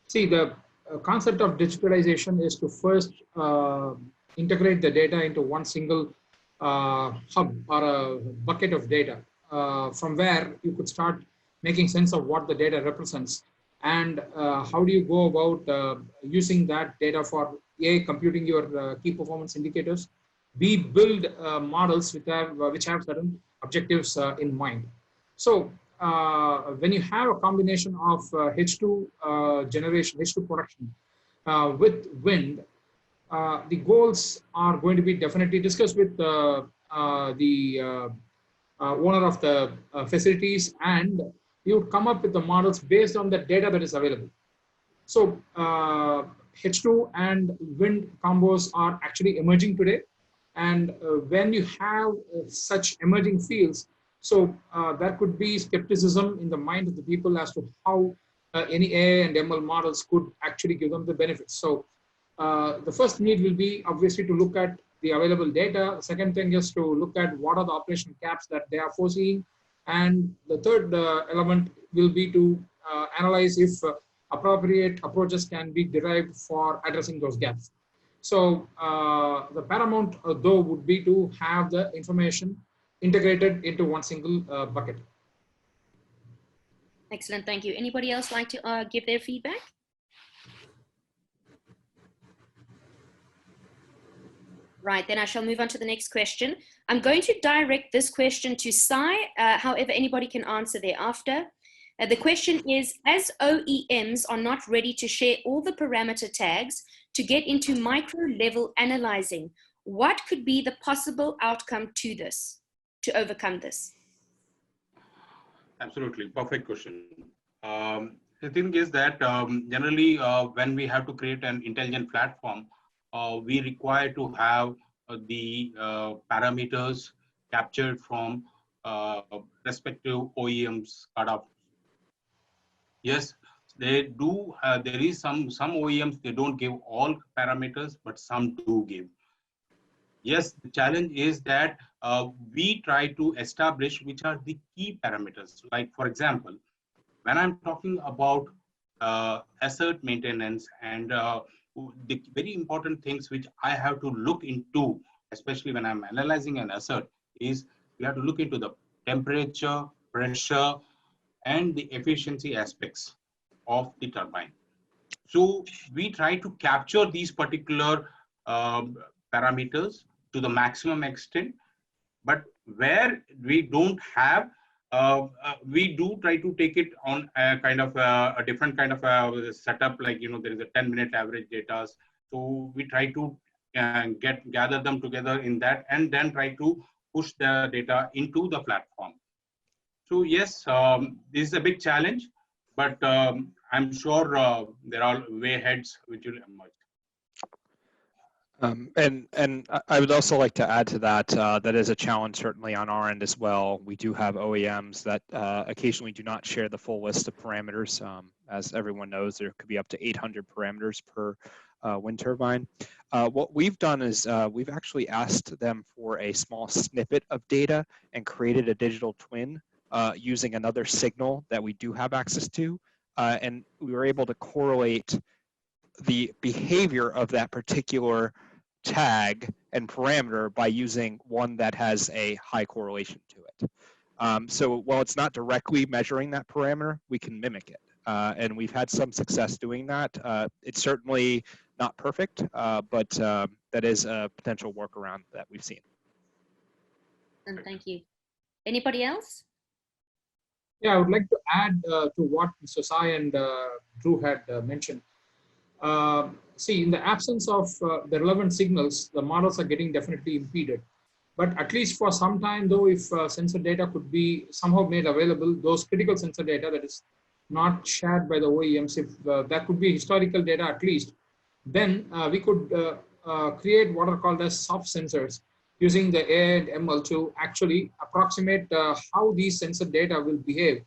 See, the concept of digitalization is to first integrate the data into one single hub or a bucket of data, from where you could start making sense of what the data represents and how do you go about using that data for A, computing your key performance indicators, B, build models which have certain objectives in mind. So when you have a combination of H2 generation, H2 production with wind, the goals are going to be definitely discussed with the owner of the facilities, and you would come up with the models based on the data that is available. So H2 and wind combos are actually emerging today. And when you have such emerging fields, so there could be skepticism in the mind of the people as to how any AI and ML models could actually give them the benefits. So the first need will be obviously to look at the available data. The second thing is to look at what are the operational gaps that they are foreseeing. And the third element will be to analyze if appropriate approaches can be derived for addressing those gaps. So the paramount though would be to have the information integrated into one single bucket. Excellent, thank you. Anybody else like to give their feedback? Right, then I shall move on to the next question. I'm going to direct this question to Sai, however anybody can answer thereafter. The question is, as OEMs are not ready to share all the parameter tags to get into micro level analyzing, what could be the possible outcome to this, to overcome this? Absolutely, perfect question. The thing is that generally when we have to create an intelligent platform, we require to have the parameters captured from respective OEMs cutoff. Yes, they do, there is some OEMs, they don't give all parameters, but some do give. Yes, the challenge is that we try to establish which are the key parameters. Like, for example, when I'm talking about asset maintenance and the very important things which I have to look into, especially when I'm analyzing an asset, is we have to look into the temperature, pressure, and the efficiency aspects of the turbine. So we try to capture these particular parameters to the maximum extent, but where we don't have, we do try to take it on a kind of a different kind of a setup, like, there is a 10-minute average data. So we try to gather them together in that, and then try to push the data into the platform. So yes, this is a big challenge, but I'm sure there are way aheads which will emerge. And I would also like to add to that, that is a challenge certainly on our end as well. We do have OEMs that occasionally do not share the full list of parameters. As everyone knows, there could be up to 800 parameters per wind turbine. What we've done is we've actually asked them for a small snippet of data and created a digital twin using another signal that we do have access to. And we were able to correlate the behavior of that particular tag and parameter by using one that has a high correlation to it. So while it's not directly measuring that parameter, we can mimic it. And we've had some success doing that. It's certainly not perfect, but that is a potential workaround that we've seen. And thank you. Anybody else? Yeah, I would like to add to what Mr. Sai and Drew had mentioned. See, in the absence of the relevant signals, the models are getting definitely impeded. But at least for some time, though, if sensor data could be somehow made available, those critical sensor data that is not shared by the OEMs, if that could be historical data at least, then we could create what are called as soft sensors using the AI and ML to actually approximate how these sensor data will behave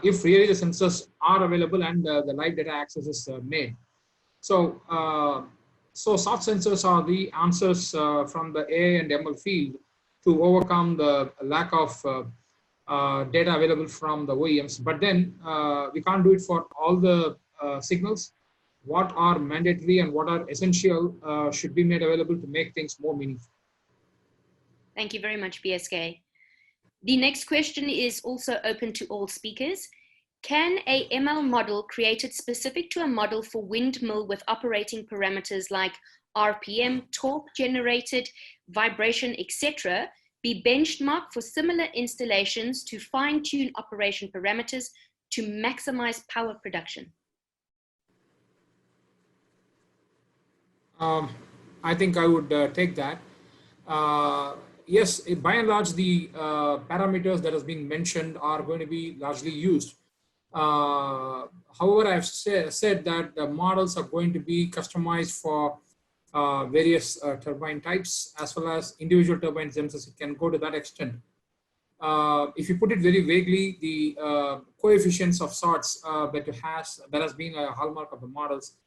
if really the sensors are available and the live data access is made. So, so soft sensors are the answers from the AI and ML field to overcome the lack of data available from the OEMs. But then we can't do it for all the signals. What are mandatory and what are essential should be made available to make things more meaningful. Thank you very much, BSK. The next question is also open to all speakers. Can a ML model created specific to a model for Windmill with operating parameters like RPM, torque generated, vibration, etc., be benchmarked for similar installations to fine-tune operation parameters to maximize power production? I think I would take that. Yes, by and large, the parameters that has been mentioned are going to be largely used. However, I've said that the models are going to be customized for various turbine types as well as individual turbines themselves. It can go to that extent. If you put it very vaguely, the coefficients of sorts that has been a hallmark of the models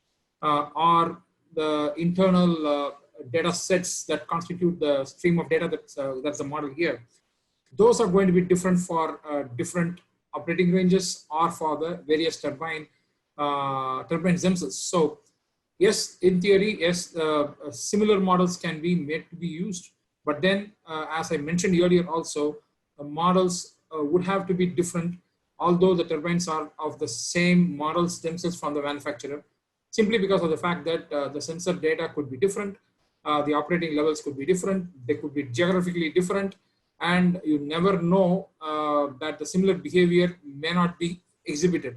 are the internal data sets that constitute the stream of data that's the model here. Those are going to be different for different operating ranges or for the various turbines themselves. So yes, in theory, yes, similar models can be made to be used. But then, as I mentioned earlier also, the models would have to be different, although the turbines are of the same models themselves from the manufacturer, simply because of the fact that the sensor data could be different, the operating levels could be different, they could be geographically different, and you never know that the similar behavior may not be exhibited.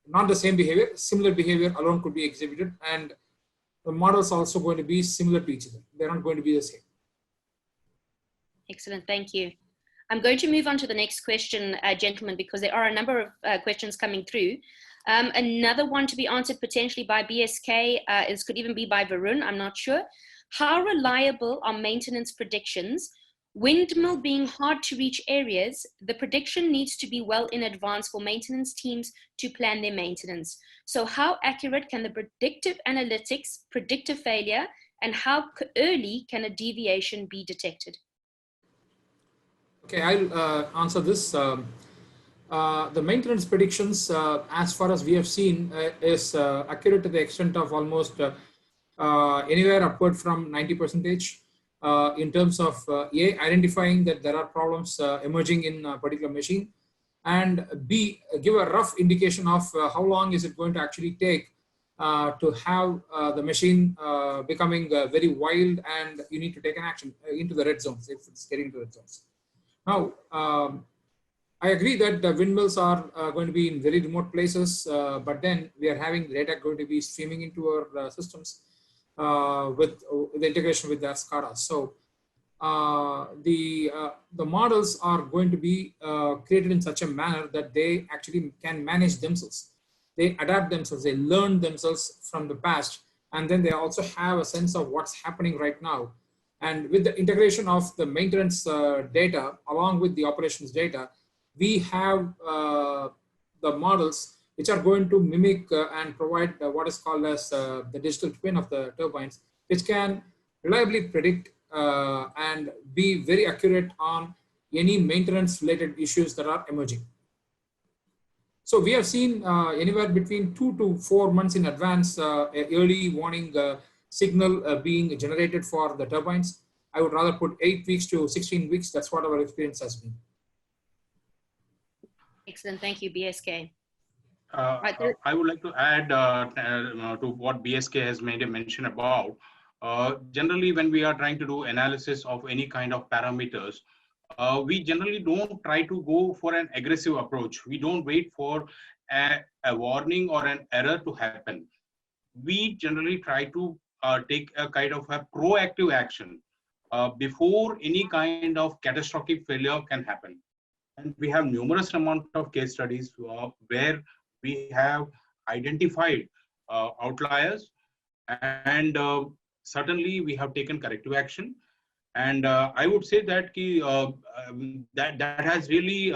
Not the same behavior, similar behavior alone could be exhibited, and the models are also going to be similar to each other. They're not going to be the same. Excellent, thank you. I'm going to move on to the next question, gentlemen, because there are a number of questions coming through. Another one to be answered potentially by BSK, could even be by Varun, I'm not sure. How reliable are maintenance predictions Windmill being hard to reach areas, the prediction needs to be well in advance for maintenance teams to plan their maintenance. So how accurate can the predictive analytics predict a failure, and how early can a deviation be detected? Okay, I'll answer this. The maintenance predictions, as far as we have seen, is accurate to the extent of almost anywhere upward from 90%, in terms of A, identifying that there are problems emerging in a particular machine, and B, give a rough indication of how long is it going to actually take to have the machine becoming very wild, and you need to take an action into the red zones if it's getting to red zones. Now, I agree that the windmills are going to be in very remote places, but then we are having data going to be streaming into our systems with the integration with the SCADA. So the models are going to be created in such a manner that they actually can manage themselves. They adapt themselves, they learn themselves from the past, and then they also have a sense of what's happening right now. And with the integration of the maintenance data along with the operations data, we have the models which are going to mimic and provide what is called as the digital twin of the turbines, which can reliably predict and be very accurate on any maintenance related issues that are emerging. So we have seen anywhere between 2 to 4 months in advance early warning signal being generated for the turbines. I would rather put 8 weeks to 16 weeks. That's what our experience has been. Excellent, thank you, BSK. I would like to add to what BSK has made a mention about. Generally, when we are trying to do analysis of any kind of parameters, we generally don't try to go for an aggressive approach. We don't wait for a warning or an error to happen. We generally try to take a kind of a proactive action before any kind of catastrophic failure can happen. And we have numerous amount of case studies where we have identified outliers, and certainly we have taken corrective action. And I would say that that has really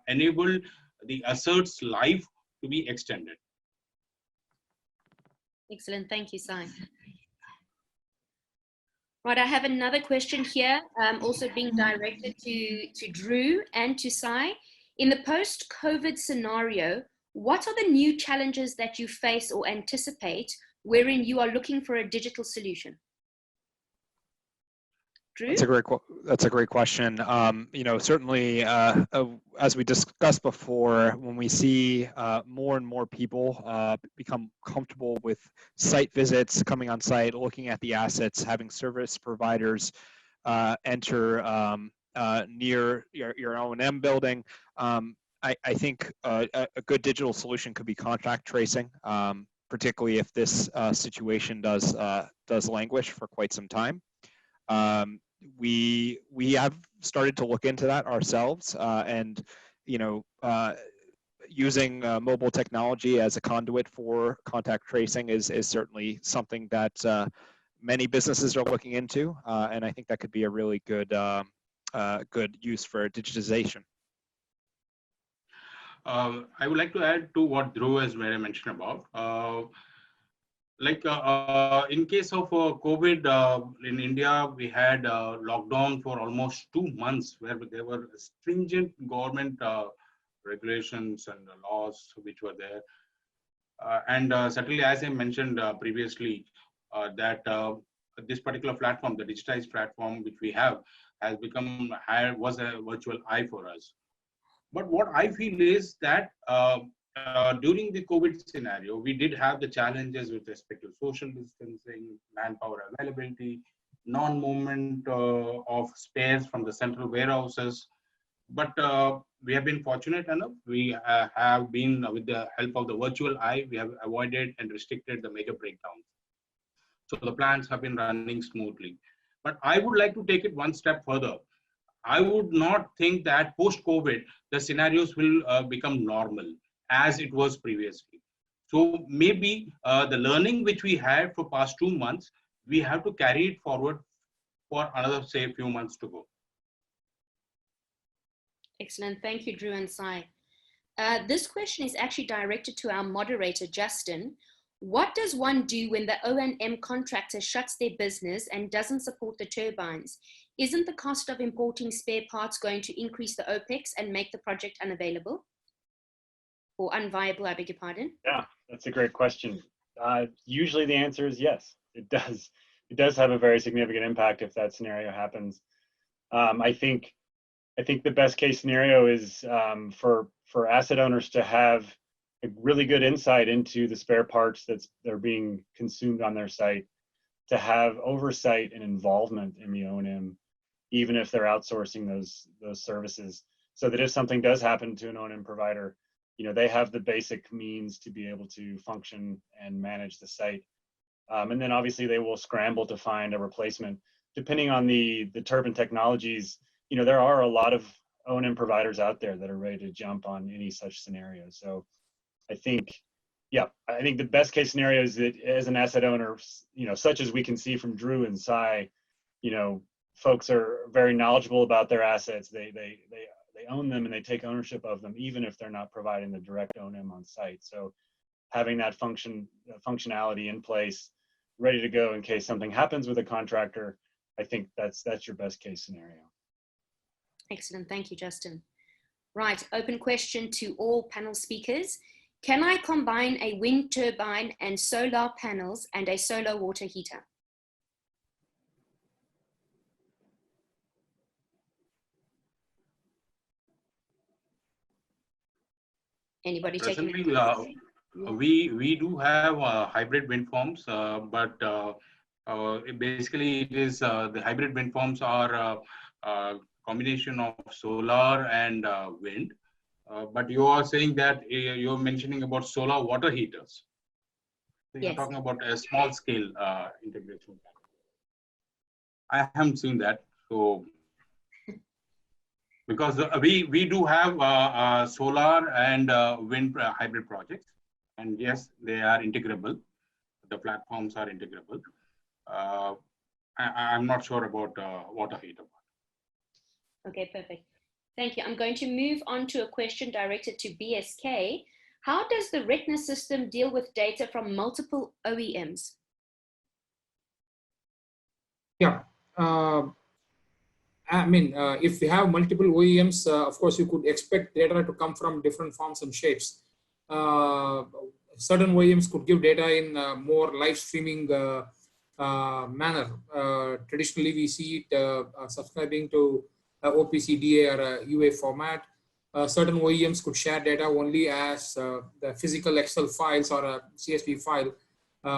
enabled the assert's life to be extended. Excellent, thank you, Sai. Right, I have another question here, also being directed to Drew and to Sai. In the post-COVID scenario, what are the new challenges that you face or anticipate wherein you are looking for a digital solution? Drew? That's a great question. You know, certainly, as we discussed before, when we see more and more people become comfortable with site visits, coming on site, looking at the assets, having service providers enter near your O&M building, I think a good digital solution could be contact tracing, particularly if this situation does languish for quite some time. We have started to look into that ourselves, and you know, using mobile technology as a conduit for contact tracing is certainly something that many businesses are looking into, and I think that could be a really good good use for digitization. I would like to add to what Drew has mentioned about. In case of COVID in India, we had lockdown for almost 2 months, where there were stringent government regulations and laws which were there. And certainly, as I mentioned previously, that this particular platform, the digitized platform which we have, has was a virtual eye for us. But what I feel is that during the COVID scenario, we did have the challenges with respect to social distancing, manpower availability, non-movement of spares from the central warehouses. But we have been fortunate enough. We have been, with the help of the virtual eye, we have avoided and restricted the major breakdowns. So the plants have been running smoothly. But I would like to take it one step further. I would not think that post-COVID, the scenarios will become normal as it was previously. So maybe the learning which we had for past 2 months, we have to carry it forward for another, say, few months to go. Excellent. Thank you, Drew and Sai. This question is actually directed to our moderator, Justin. What does one do when the O&M contractor shuts their business and doesn't support the turbines? Isn't the cost of importing spare parts going to increase the OPEX and make the project unavailable? Or unviable, I beg your pardon? Yeah, that's a great question. Usually the answer is yes, it does. It does have a very significant impact if that scenario happens. I think the best case scenario is for asset owners to have a really good insight into the spare parts that are being consumed on their site, to have oversight and involvement in the O&M, even if they're outsourcing those services, so that if something does happen to an O&M provider, you know, they have the basic means to be able to function and manage the site. And then obviously they will scramble to find a replacement. Depending on the turbine technologies, you know, there are a lot of O&M providers out there that are ready to jump on any such scenario. So I think, yeah, I think the best case scenario is that as an asset owner, you know, such as we can see from Drew and Sai, you know, folks are very knowledgeable about their assets. They own them and they take ownership of them, even if they're not providing the direct O&M on site. So having that functionality in place, ready to go in case something happens with a contractor, I think that's your best case scenario. Excellent. Thank you, Justin. Right. Open question to all panel speakers. Can I combine a wind turbine and solar panels and a solar water heater? Anybody taking it? We do have hybrid wind farms, but basically it is the hybrid wind farms are a combination of solar and wind. But you are saying that you're mentioning about solar water heaters. So you're talking about a small scale integration. I haven't seen that. So because we do have solar and wind hybrid projects, and yes, they are integrable. The platforms are integrable. I'm not sure about water heater. Okay, perfect. Thank you. I'm going to move on to a question directed to BSK. How does the Retina system deal with data from multiple OEMs? Yeah. I mean, if we have multiple OEMs, of course, you could expect data to come from different forms and shapes. Certain OEMs could give data in more live streaming manner. Traditionally, we see it subscribing to OPC-DA or UA format. Certain OEMs could share data only as the physical Excel files or a CSV file,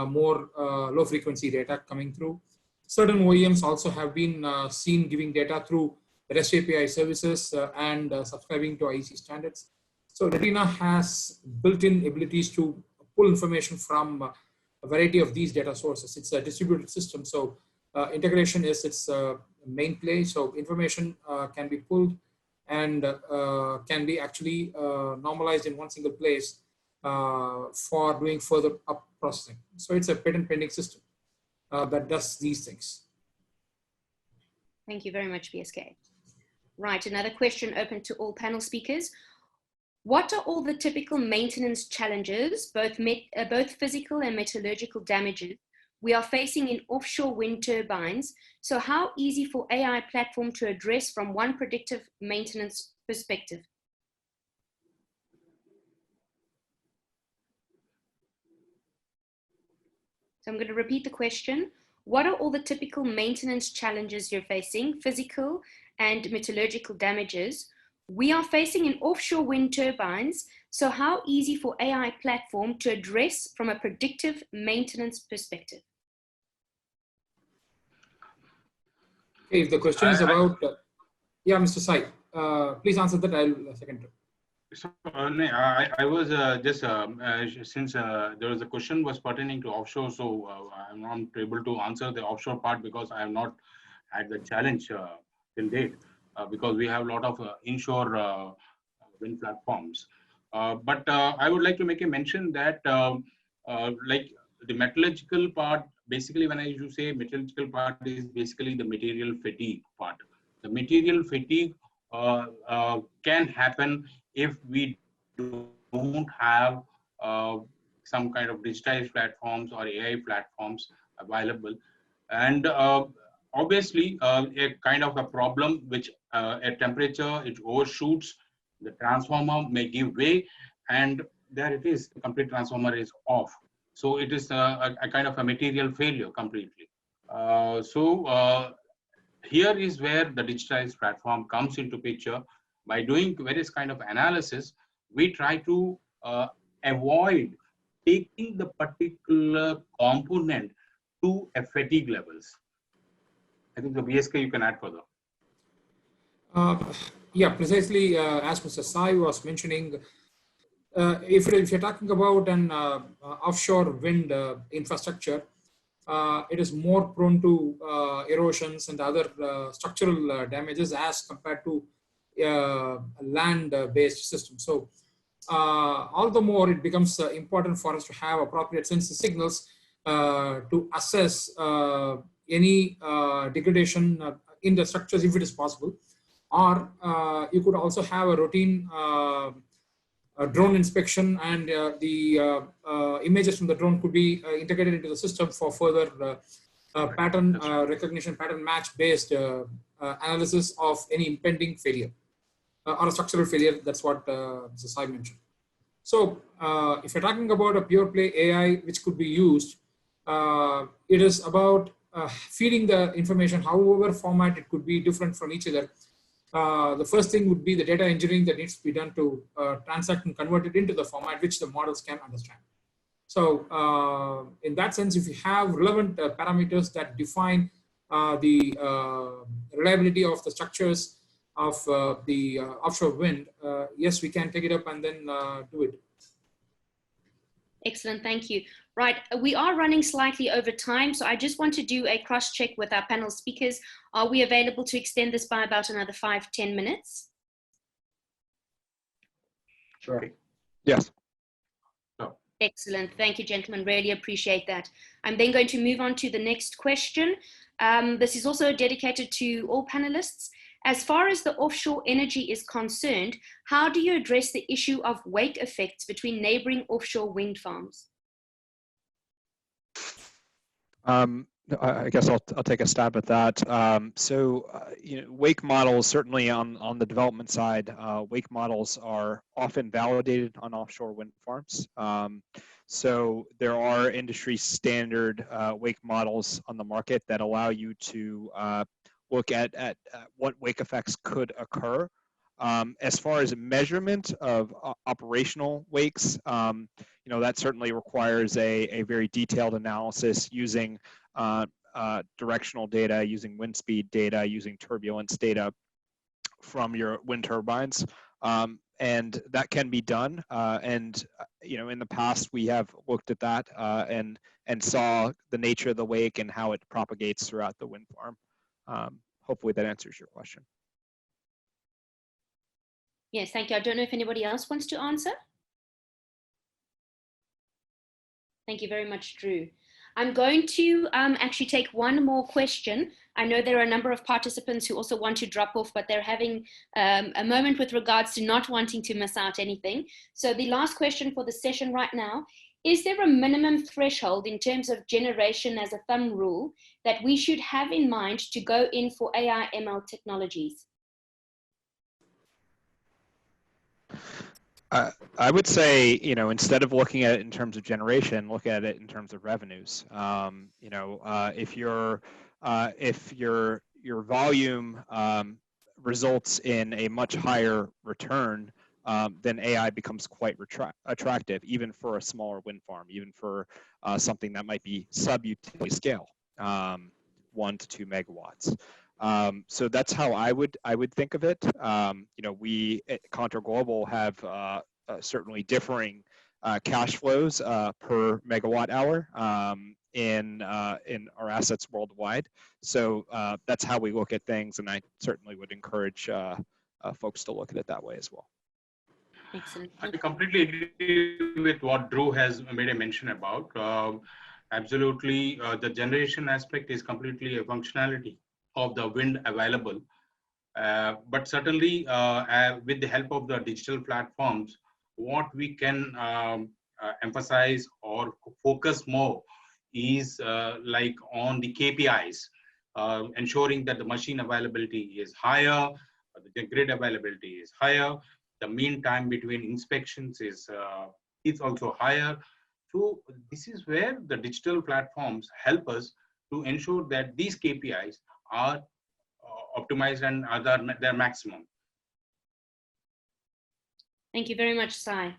more low frequency data coming through. Certain OEMs also have been seen giving data through REST API services and subscribing to IEC standards. So Retina has built-in abilities to pull information from a variety of these data sources. It's a distributed system, so integration is its main play. So information can be pulled and can be actually normalized in one single place for doing further up processing. So it's a patent pending system that does these things. Thank you very much, BSK. Right, another question open to all panel speakers. What are all the typical maintenance challenges, both physical and metallurgical damages, we are facing in offshore wind turbines? So how easy for AI platform to address from one predictive maintenance perspective? So I'm going to repeat the question. What are all the typical maintenance challenges you're facing, physical and metallurgical damages, we are facing in offshore wind turbines? So how easy for AI platform to address from a predictive maintenance perspective? Okay, if the question is about, yeah, Mr. Sai, please answer that. I'll second. So I was just since there was a question was pertaining to offshore, so I'm not able to answer the offshore part because I have not had the challenge till date because we have a lot of inshore wind platforms. But I would like to make a mention that like the metallurgical part, basically when I used to say metallurgical part is basically the material fatigue part. The material fatigue can happen if we don't have some kind of digitized platforms or AI platforms available. And obviously, a kind of a problem which at temperature, it overshoots, the transformer may give way, and there it is, the complete transformer is off. So it is a kind of a material failure completely. Here is where the digitized platform comes into picture. By doing various kind of analysis, we try to avoid taking the particular component to a fatigue levels. I think the BSK you can add further. Yeah, precisely as Mr. Sai was mentioning, if you're talking about an offshore wind infrastructure, it is more prone to erosions and other structural damages as compared to land-based systems. So all the more it becomes important for us to have appropriate sensor signals to assess any degradation in the structures if it is possible. Or you could also have a routine drone inspection, and the images from the drone could be integrated into the system for further pattern recognition, pattern match based analysis of any impending failure or a structural failure. That's what Mr. Sai mentioned. So if you're talking about a pure play AI which could be used, it is about feeding the information, however format it could be different from each other. The first thing would be the data engineering that needs to be done to transact and convert it into the format which the models can understand. So in that sense, if you have relevant parameters that define the reliability of the structures of the offshore wind, yes, we can take it up and then do it. Excellent, thank you. Right, we are running slightly over time, so I just want to do a cross-check with our panel speakers. Are we available to extend this by about another 5-10 minutes? Sure. Okay. Yes. Oh. Excellent, thank you, gentlemen, really appreciate that. I'm then going to move on to the next question. This is also dedicated to all panelists. As far as the offshore energy is concerned, how do you address the issue of wake effects between neighboring offshore wind farms? I guess I'll take a stab at that. You know, wake models, certainly on the development side, wake models are often validated on offshore wind farms. So there are industry standard wake models on the market that allow you to look at what wake effects could occur. As far as measurement of operational wakes, you know, that certainly requires a very detailed analysis using directional data, using wind speed data, using turbulence data from your wind turbines. And that can be done. You know, in the past, we have looked at that and saw the nature of the wake and how it propagates throughout the wind farm. Hopefully that answers your question. Yes, thank you. I don't know if anybody else wants to answer. Thank you very much, Drew. I'm going to actually take one more question. I know there are a number of participants who also want to drop off, but they're having a moment with regards to not wanting to miss out anything. So the last question for the session right now, is there a minimum threshold in terms of generation as a thumb rule that we should have in mind to go in for AI ML technologies? I would say, you know, instead of looking at it in terms of generation, look at it in terms of revenues. You know, if your volume results in a much higher return, then AI becomes quite attractive, even for a smaller wind farm, even for something that might be sub-utility scale, 1 to 2 megawatts. So that's how I would think of it. You know, we at ContourGlobal have certainly differing cash flows per megawatt hour in our assets worldwide. So that's how we look at things, and I certainly would encourage folks to look at it that way as well. Excellent. I completely agree with what Drew has made a mention about. Absolutely, the generation aspect is completely a functionality of the wind available. But certainly with the help of the digital platforms, what we can emphasize or focus more is like on the KPIs, ensuring that the machine availability is higher, the grid availability is higher, the mean time between inspections is also higher. So this is where the digital platforms help us to ensure that these KPIs are optimized and are their maximum. Thank you very much, Sai.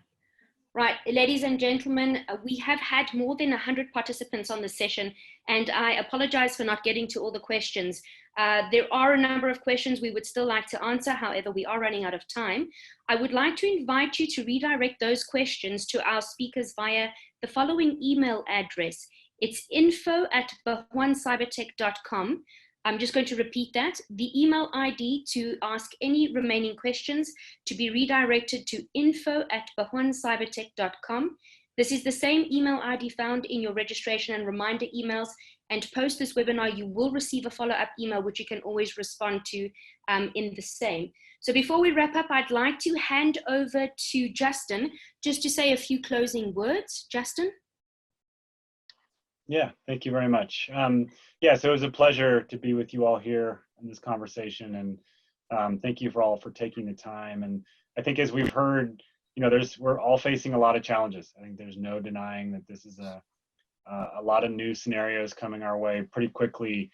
Right, ladies and gentlemen, we have had more than 100 participants on the session, and I apologize for not getting to all the questions. There are a number of questions we would still like to answer. However, we are running out of time. I would like to invite you to redirect those questions to our speakers via the following email address. It's info@bahwancybertek.com. I'm just going to repeat that. The email ID to ask any remaining questions to be redirected to info@bahwancybertek.com. This is the same email ID found in your registration and reminder emails. And post this webinar, you will receive a follow-up email, which you can always respond to in the same. So before we wrap up, I'd like to hand over to Justin just to say a few closing words. Justin? Yeah, thank you very much. Yeah, so it was a pleasure to be with you all here in this conversation, and thank you for taking the time. And I think as we've heard, we're all facing a lot of challenges. I think there's no denying that this is a lot of new scenarios coming our way pretty quickly,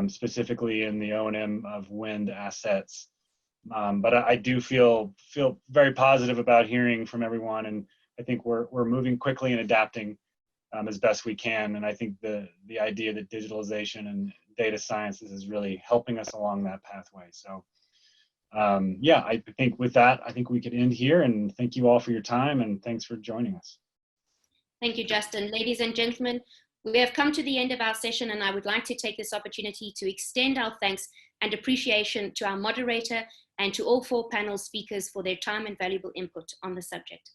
specifically in the O&M of wind assets. But I do feel very positive about hearing from everyone, and I think we're moving quickly and adapting as best we can. And I think the idea that digitalization and data sciences is really helping us along that pathway. So yeah, I think with that, I think we could end here, and thank you all for your time, and thanks for joining us. Thank you, Justin. Ladies and gentlemen, we have come to the end of our session, and I would like to take this opportunity to extend our thanks and appreciation to our moderator and to all 4 panel speakers for their time and valuable input on the subject.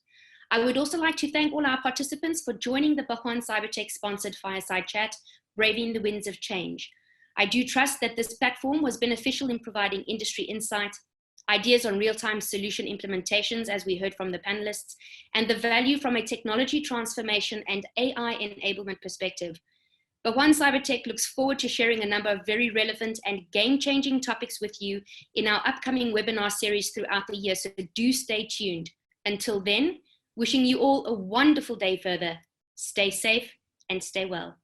I would also like to thank all our participants for joining the Bahwan CyberTek sponsored Fireside Chat, Braving the Winds of Change. I do trust that this platform was beneficial in providing industry insight, ideas on real-time solution implementations, as we heard from the panelists, and the value from a technology transformation and AI enablement perspective. Bahwan CyberTek looks forward to sharing a number of very relevant and game-changing topics with you in our upcoming webinar series throughout the year, so do stay tuned. Until then, wishing you all a wonderful day further. Stay safe and stay well.